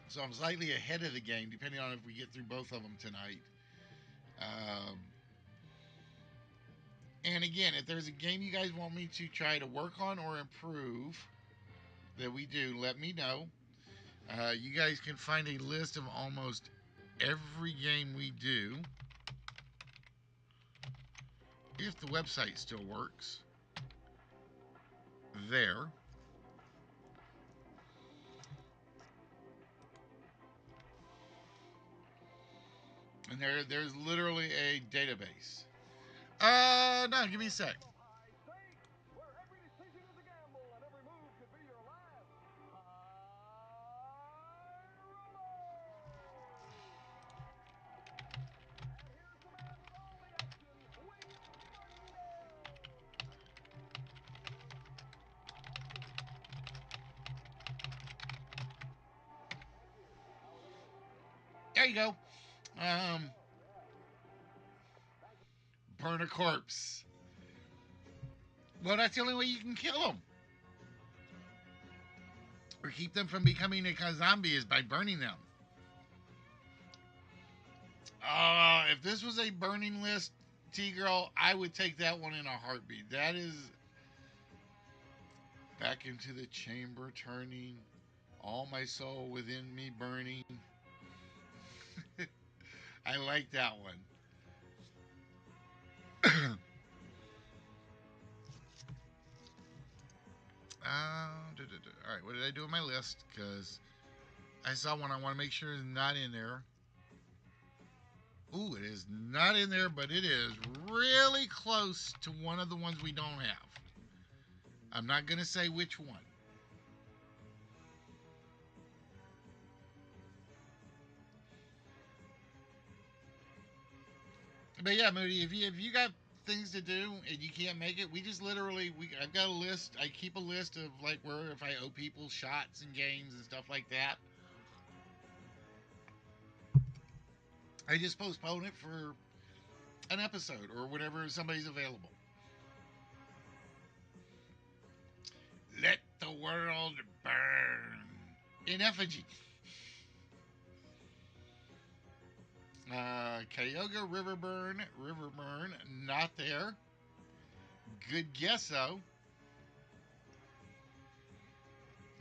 So I'm slightly ahead of the game depending on if we get through both of them tonight. And again, if there's a game you guys want me to try to work on or improve that we do, let me know. You guys can find a list of almost every game we do, if the website still works, there. And there's literally a database. No, give me a sec. Where every decision is a gamble and every move could be your last. And here's the man with all the action, William There you go. Burn a corpse. Well, that's the only way you can kill them. Or keep them from becoming a zombie is by burning them. If this was a burning list, T-Girl, I would take that one in a heartbeat. That is back into the chamber turning, all my soul within me burning. I like that one. All right, what did I do with my list? Because I saw one I want to make sure is not in there. Ooh, it is not in there, but it is really close to one of the ones we don't have. I'm not going to say which one. But yeah, Moody, if you got things to do and you can't make it, we just literally I've got a list. I keep a list of like where if I owe people shots and games and stuff like that. I just postpone it for an episode or whenever somebody's available. Let the world burn in effigy. Cuyahoga Riverburn, not there. Good guess though.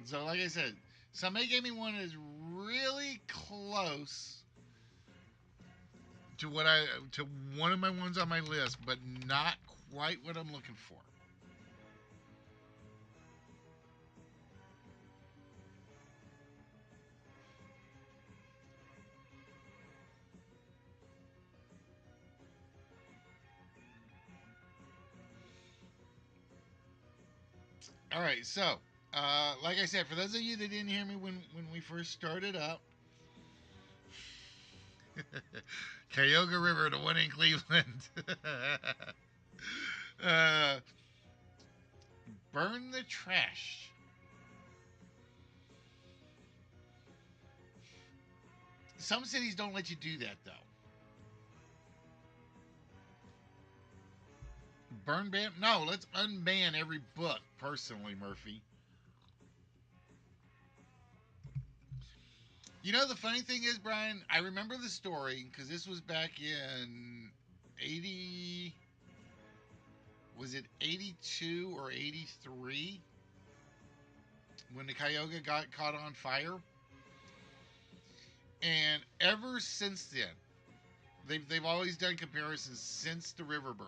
So like I said, somebody gave me one that is really close to one of my ones on my list, but not quite what I'm looking for. All right, so like I said, for those of you that didn't hear me when we first started up, Cuyahoga River, the one in Cleveland. uh, burn the trash. Some cities don't let you do that though. Burn ban? No, let's unban every book. Personally, Murphy. You know the funny thing is, Brian, I remember the story because this was back in 80. Was it 82 or 83 when the Cuyahoga got caught on fire? And ever since then, they've always done comparisons since the river burn.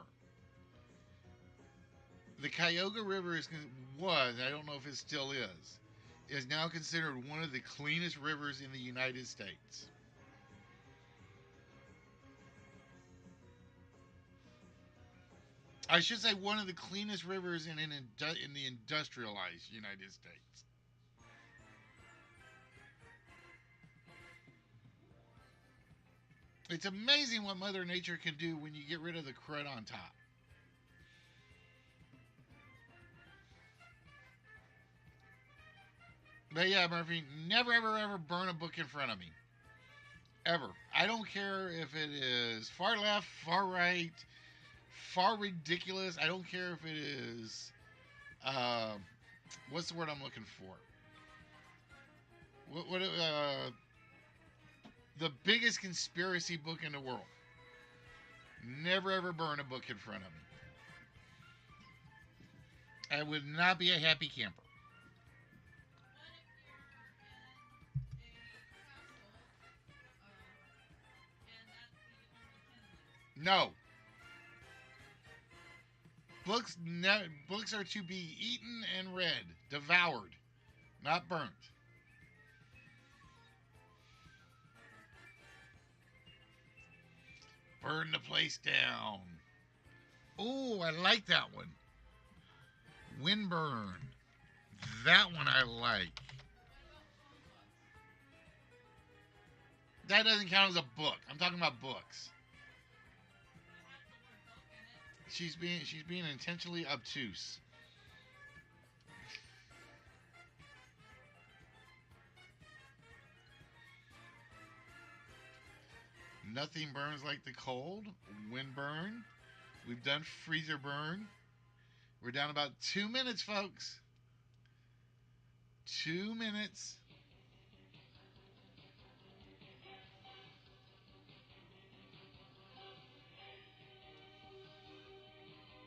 The Cuyahoga River was, I don't know if it still is now considered one of the cleanest rivers in the United States. I should say one of the cleanest rivers in the industrialized United States. It's amazing what Mother Nature can do when you get rid of the crud on top. But yeah, Murphy, never, ever, ever burn a book in front of me. Ever. I don't care if it is far left, far right, far ridiculous. I don't care if it is, what's the word I'm looking for? The biggest conspiracy book in the world. Never, ever burn a book in front of me. I would not be a happy camper. No. Books are to be eaten and read, devoured, not burnt. Burn the place down. Oh, I like that one. Windburn. That one I like. That doesn't count as a book. I'm talking about books. She's being intentionally obtuse. Nothing burns like the cold. Wind burn. We've done freezer burn. We're down about 2 minutes, folks. 2 minutes.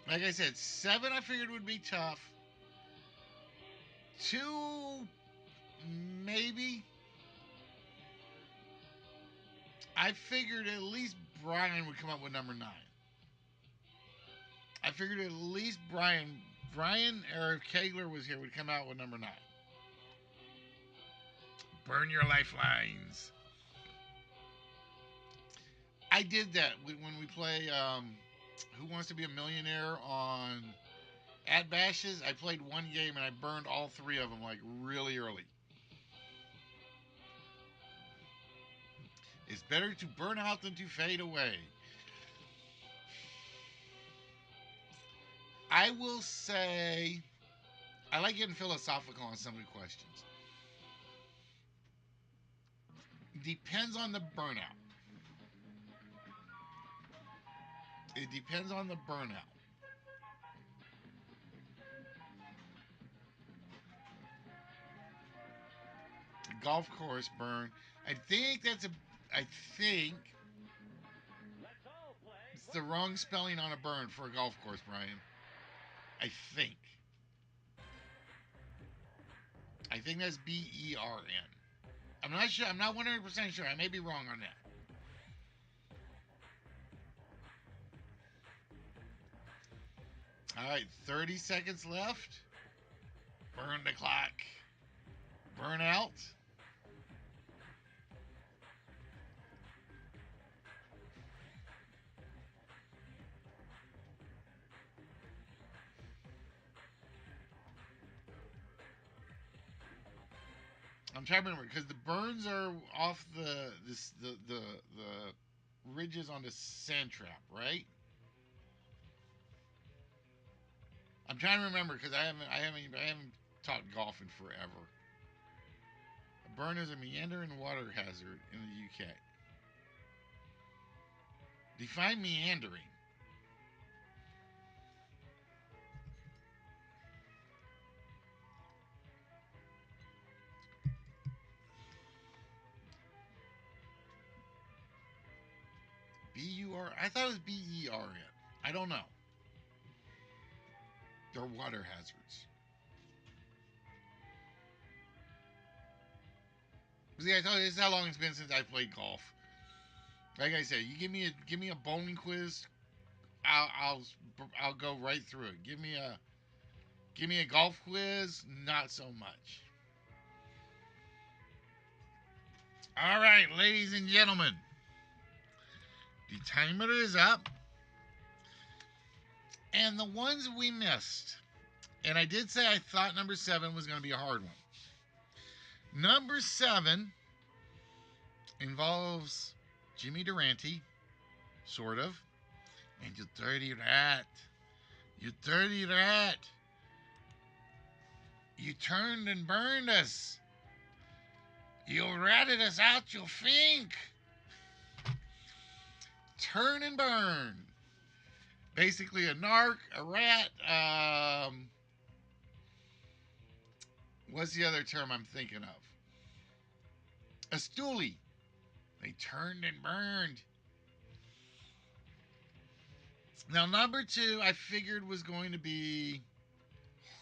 Like I said, 7 I figured would be tough. 2, maybe. I figured at least Brian would come up with number 9. I figured at least Brian, or if Kegler was here, would come out with number 9. Burn your lifelines. I did that when we play Who Wants to Be a Millionaire on at Bashes. I played one game and I burned all 3 of them like really early. It's better to burn out than to fade away. I will say, I like getting philosophical on some of the questions. Depends on the burnout. It depends on the burnout. Golf course burn. I think it's the wrong spelling on a burn for a golf course, Brian. I think that's BERN. I'm not sure. I'm not 100% sure. I may be wrong on that. All right, 30 seconds left. Burn the clock. Burn out. I'm trying to remember because the burns are off the ridges on the sand trap, right? I'm trying to remember because I haven't taught golf in forever. A burn is a meandering water hazard in the UK. Define meandering. B-U-R. I thought it was B-E-R-N. I don't know. They're water hazards. See, I told you this is how long it's been since I played golf. Like I said, you give me a bowling quiz, I'll go right through it. Give me a golf quiz, not so much. All right, ladies and gentlemen, the timer is up, and the ones we missed. And I did say I thought number 7 was going to be a hard one. Number 7 involves Jimmy Durante, sort of. And you dirty rat. You dirty rat. You turned and burned us. You ratted us out your fink. Turn and burn. Basically a narc, a rat, what's the other term I'm thinking of? A stoolie. They turned and burned. Now, number 2, I figured was going to be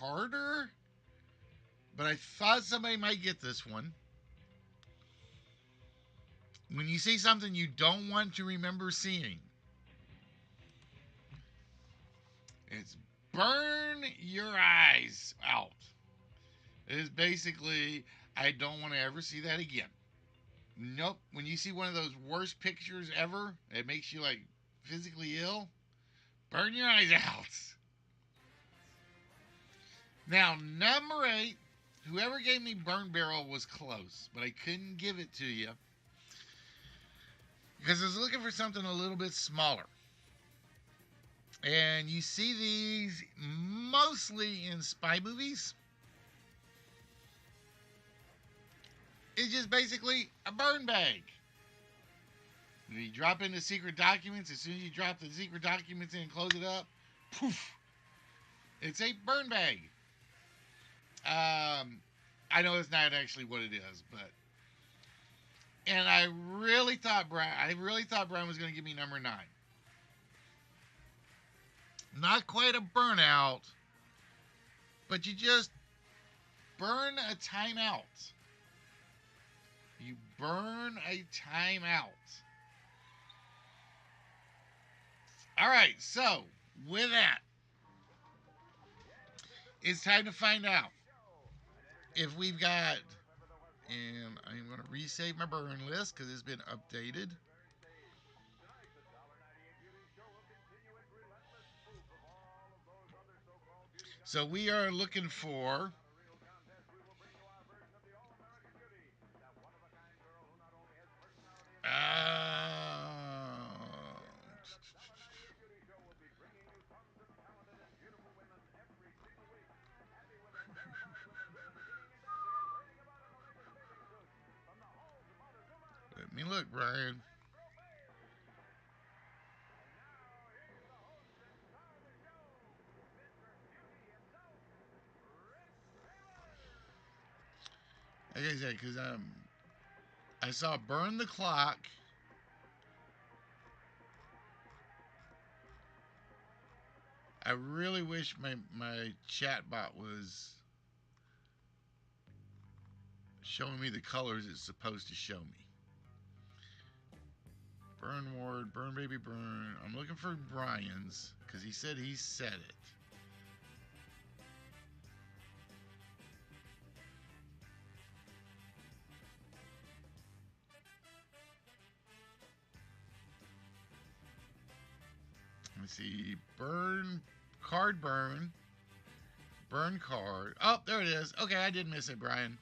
harder, but I thought somebody might get this one. When you see something you don't want to remember seeing, it's burn your eyes out. It is basically, I don't want to ever see that again. Nope. When you see one of those worst pictures ever, it makes you like physically ill, burn your eyes out. Now, number 8, whoever gave me burn barrel was close, but I couldn't give it to you because I was looking for something a little bit smaller. And you see these mostly in spy movies. It's just basically a burn bag. When you drop in the secret documents, as soon as you drop the secret documents in and close it up, poof, it's a burn bag. I know it's not actually what it is, but... And I really thought Brian was going to give me number 9. Not quite a burnout, but you just burn a timeout. You burn a timeout. All right, so with that, it's time to find out if we've got, and I'm going to resave my burn list because it's been updated. So we are looking for let me look, Brian. Like I said, because I saw Burn the Clock. I really wish my chat bot was showing me the colors it's supposed to show me. Burn Ward, Burn Baby Burn. I'm looking for Brian's because he said he said it. Let's see. Burn card burn. Burn card. Oh, there it is. Okay, I did miss it, Brian.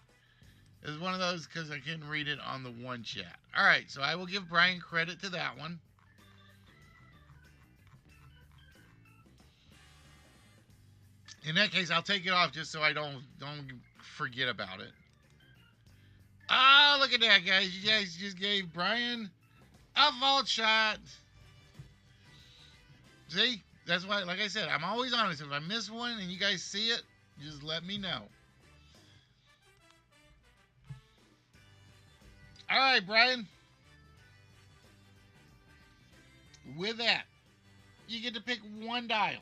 It was one of those because I couldn't read it on the one chat. All right, so I will give Brian credit to that one. In that case, I'll take it off just so I don't forget about it. Oh, look at that, guys. You guys just gave Brian a vault shot. See? That's why, like I said, I'm always honest. If I miss one and you guys see it, just let me know. All right, Brian. With that, you get to pick one dial.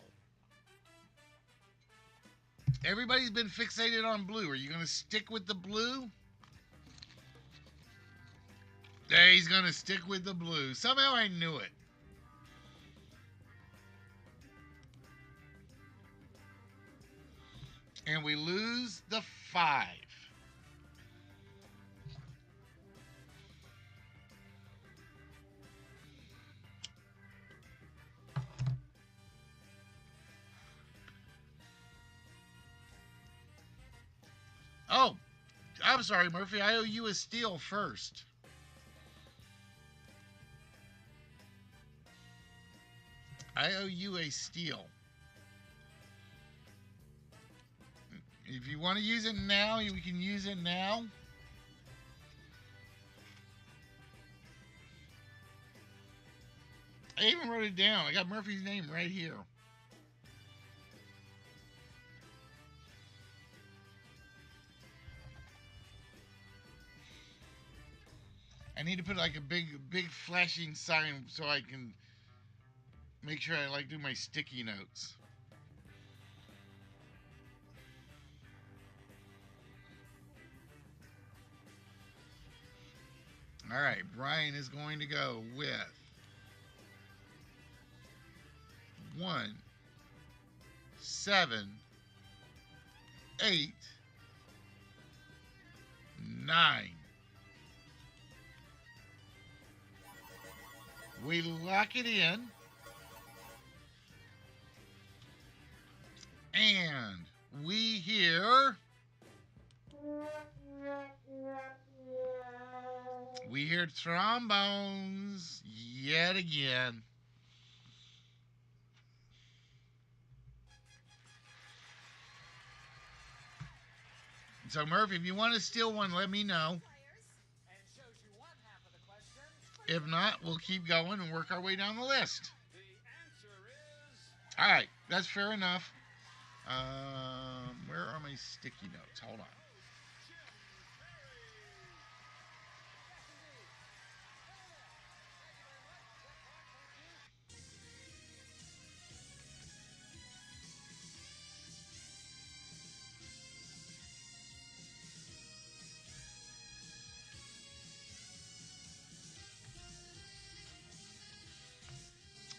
Everybody's been fixated on blue. Are you going to stick with the blue? Yeah, he's going to stick with the blue. Somehow I knew it. And we lose the 5. Oh, I'm sorry, Murphy. I owe you a steal first. I owe you a steal. If you want to use it now, we can use it now. I even wrote it down. I got Murphy's name right here. I need to put like a big flashing sign so I can make sure I like do my sticky notes. All right, Brian is going to go with 1, 7, 8, 9. We lock it in. And we hear... We hear trombones yet again. So, Murphy, if you want to steal one, let me know. If not, we'll keep going and work our way down the list. All right, that's fair enough. Where are my sticky notes? Hold on.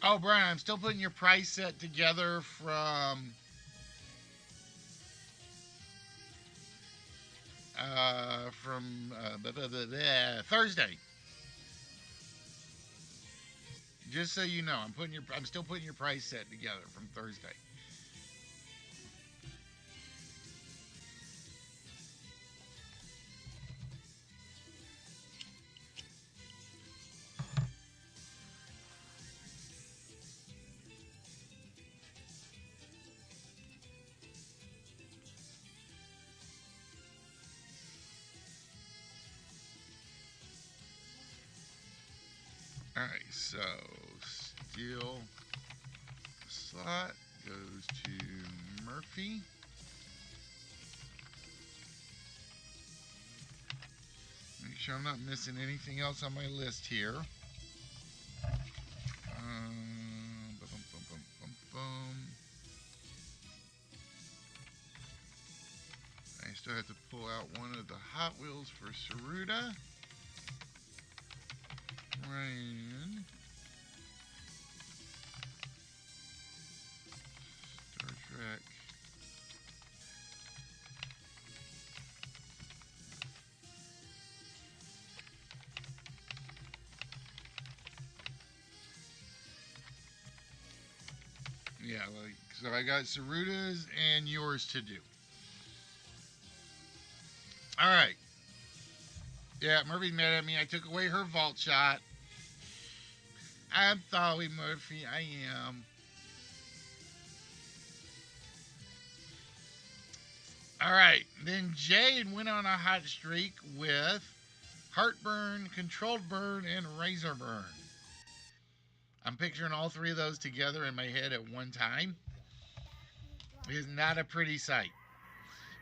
Oh, Brian, I'm still putting your price set together from Thursday. Just so you know, I'm still putting your price set together from Thursday. All right, so steel slot goes to Murphy. Make sure I'm not missing anything else on my list here. I still have to pull out one of the Hot Wheels for Saruda. Ryan. Star Trek. Yeah, like, so I got Saruda's and yours to do. All right. Yeah, Murphy's mad at me. I took away her vault shot. I'm sorry, Murphy. I am. All right. Then Jade went on a hot streak with Heartburn, Controlled Burn, and Razor Burn. I'm picturing all three of those together in my head at one time. It is not a pretty sight.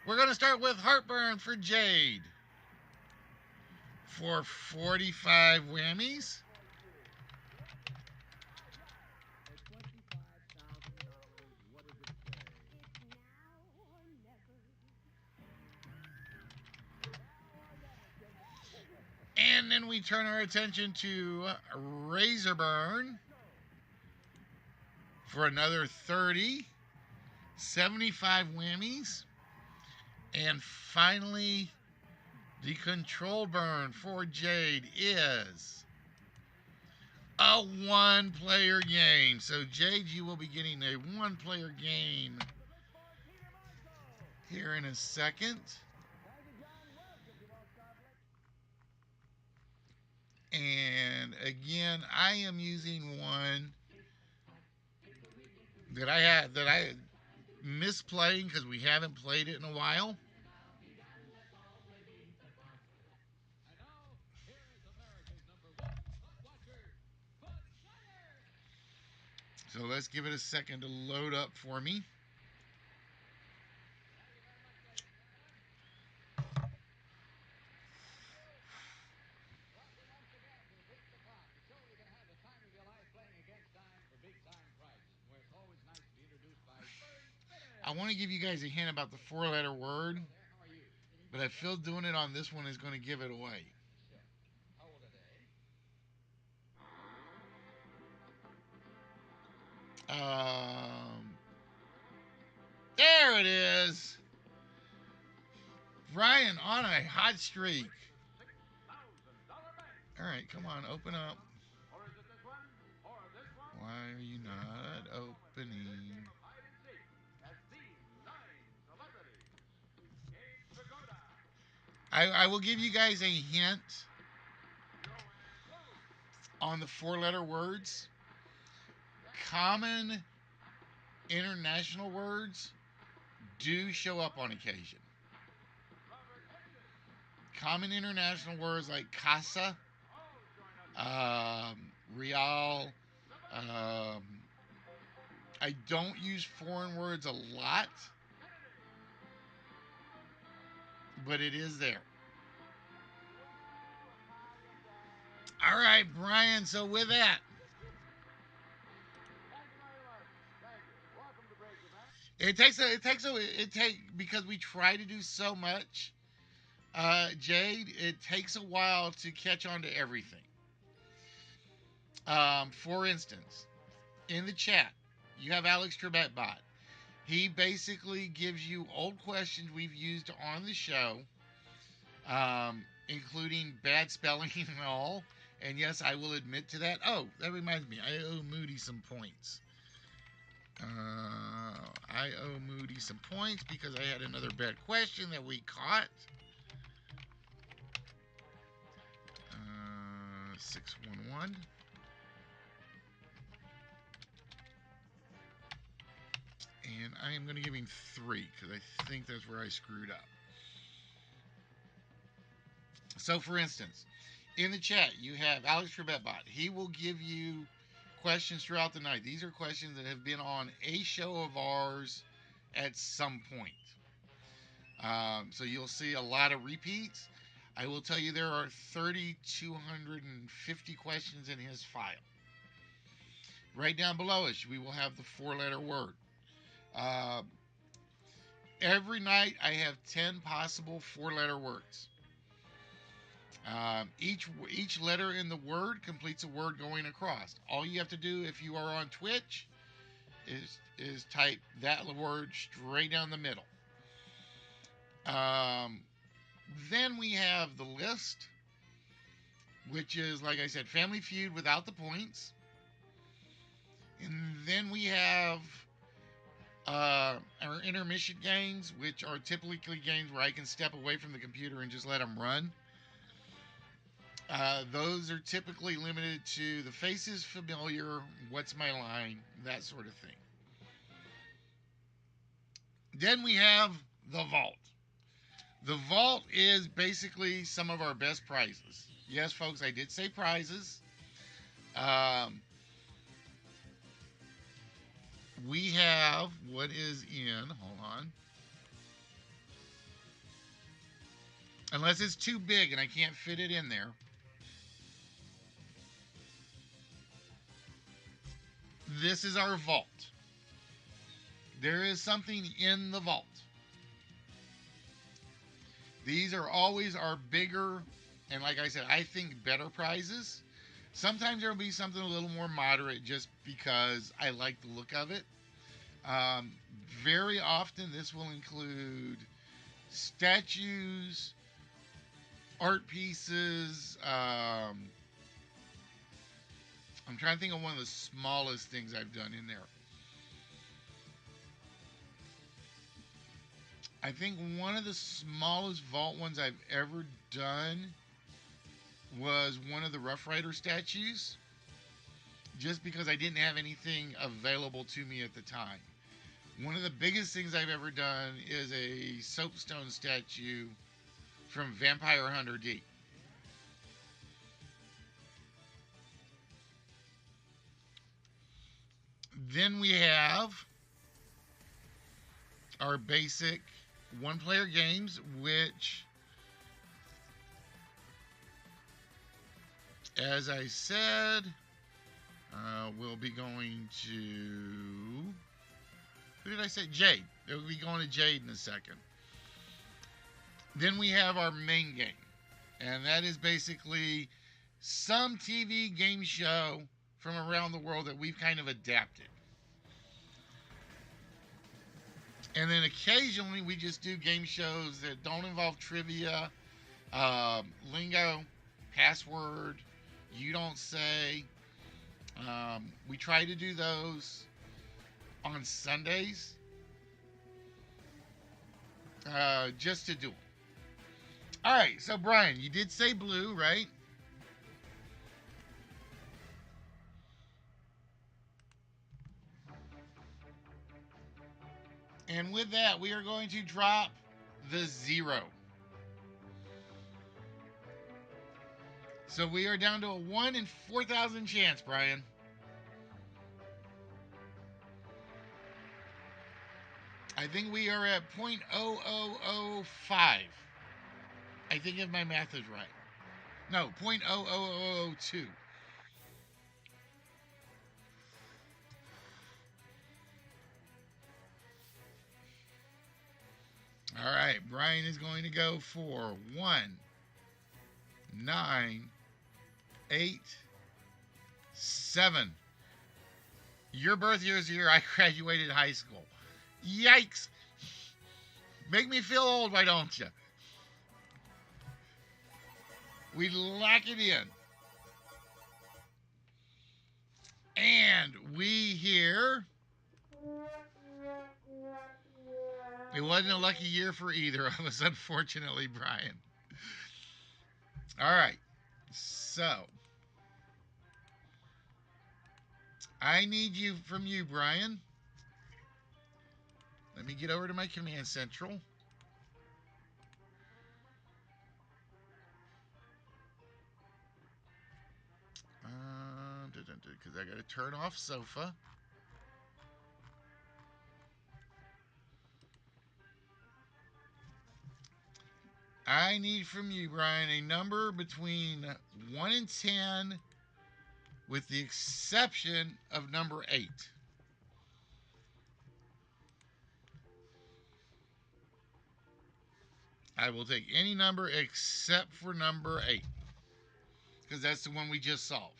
We're going to start with Heartburn for Jade for 45 whammies. And then we turn our attention to Razor Burn for another 30, 75 whammies. And finally, the Control Burn for Jade is a one-player game. So, Jade, you will be getting a one-player game here in a second. And again, I am using one that I missed playing because we haven't played it in a while. So let's give it a second to load up for me. I want to give you guys a hint about the four-letter word, but I feel doing it on this one is going to give it away. There it is. Brian on a hot streak. All right, come on, open up. Why are you not opening? I will give you guys a hint on the four-letter words. Common international words do show up on occasion. Common international words like casa, real. I don't use foreign words a lot, but it is there. All right, Brian. So with that, because we try to do so much, Jade. It takes a while to catch on to everything. For instance, in the chat, you have Alex Trebekbot. He basically gives you old questions we've used on the show, including bad spelling and all. And yes, I will admit to that. Oh, that reminds me. I owe Moody some points. I owe Moody some points because I had another bad question that we caught. 611. And I am going to give him 3 because I think that's where I screwed up. So, for instance, in the chat, you have Alex Trebekbot. He will give you questions throughout the night. These are questions that have been on a show of ours at some point. So you'll see a lot of repeats. I will tell you there are 3,250 questions in his file. Right down below us, we will have the four-letter word. Every night, I have 10 possible four-letter words. Each letter in the word completes a word going across. All you have to do if you are on Twitch is type that word straight down the middle. Then we have the list, which is, like I said, Family Feud without the points. And then we have our intermission games, which are typically games where I can step away from the computer and just let them run. Those are typically limited to the faces familiar, what's my line, that sort of thing. Then we have the vault. The vault is basically some of our best prizes. Yes, folks, I did say prizes. We have what is in, hold on. Unless it's too big and I can't fit it in there. This is our vault. There is something in the vault. These are always our bigger, and like I said, I think better prizes. Sometimes there will be something a little more moderate just because I like the look of it. Very often this will include statues, art pieces. I'm trying to think of one of the smallest things I've done in there. I think one of the smallest vault ones I've ever done was one of the Rough Rider statues, just because I didn't have anything available to me at the time. One of the biggest things I've ever done is a soapstone statue from Vampire Hunter D. Then we have our basic one-player games, which, as I said, we'll be going to... Who did I say? Jade. We'll be going to Jade in a second. Then we have our main game. And that is basically some TV game show from around the world that we've kind of adapted. And then occasionally we just do game shows that don't involve trivia, lingo, password, you don't say. We try to do those on Sundays, just to do them. All right, so Brian, you did say blue, right? And with that, we are going to drop the 0. So we are down to a 1 in 4,000 chance, Brian. I think we are at 0.0005. I think if my math is right. No, 0.00002. All right, Brian is going to go for 1, 9, 8, 7. Your birth year is the year I graduated high school. Yikes! Make me feel old, why don't you? We lock it in. And we hear... It wasn't a lucky year for either of us, unfortunately, Brian. All right. So, I need you from you, Brian. Let me get over to my command central. Because I got to turn off sofa. I need from you, Brian, a number between 1 and 10, with the exception of number 8. I will take any number except for number 8, because that's the one we just solved.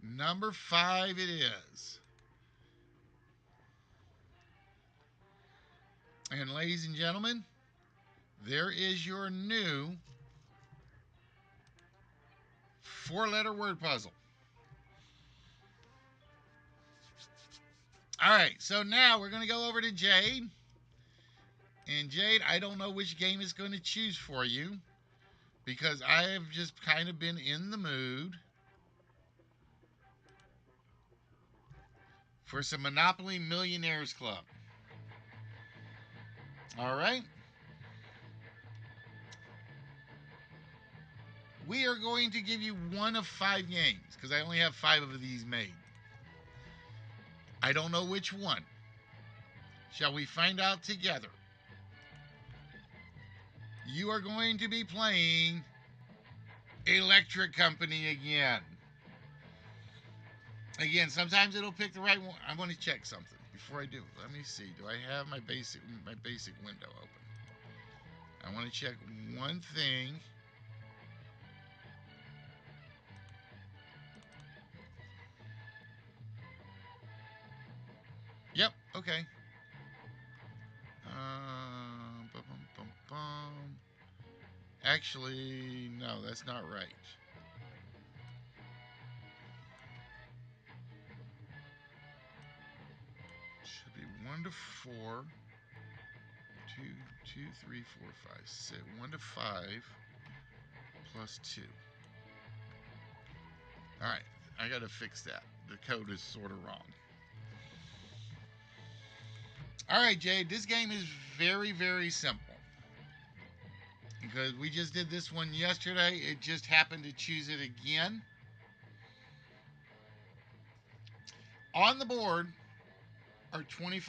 Number 5 it is. And ladies and gentlemen, there is your new 4-letter word puzzle. All right, so now we're going to go over to Jade. And Jade, I don't know which game is going to choose for you because I have just kind of been in the mood for some Monopoly Millionaires Club. All right. We are going to give you one of 5 games because I only have 5 of these made. I don't know which one. Shall we find out together? You are going to be playing Electric Company again. Again, sometimes it'll pick the right one. I want to check something before I do. Let me see. Do I have my basic window open? I want to check one thing. Yep. Okay. Bum, bum, bum, bum. Actually, no, that's not right. Should be 1 to 4. 2, 2, 3, 4, 5, 6. 1 to 5 plus 2. All right, I got to fix that. The code is sort of wrong. All right, Jade, this game is very, very simple. Because we just did this one yesterday. It just happened to choose it again. On the board are 25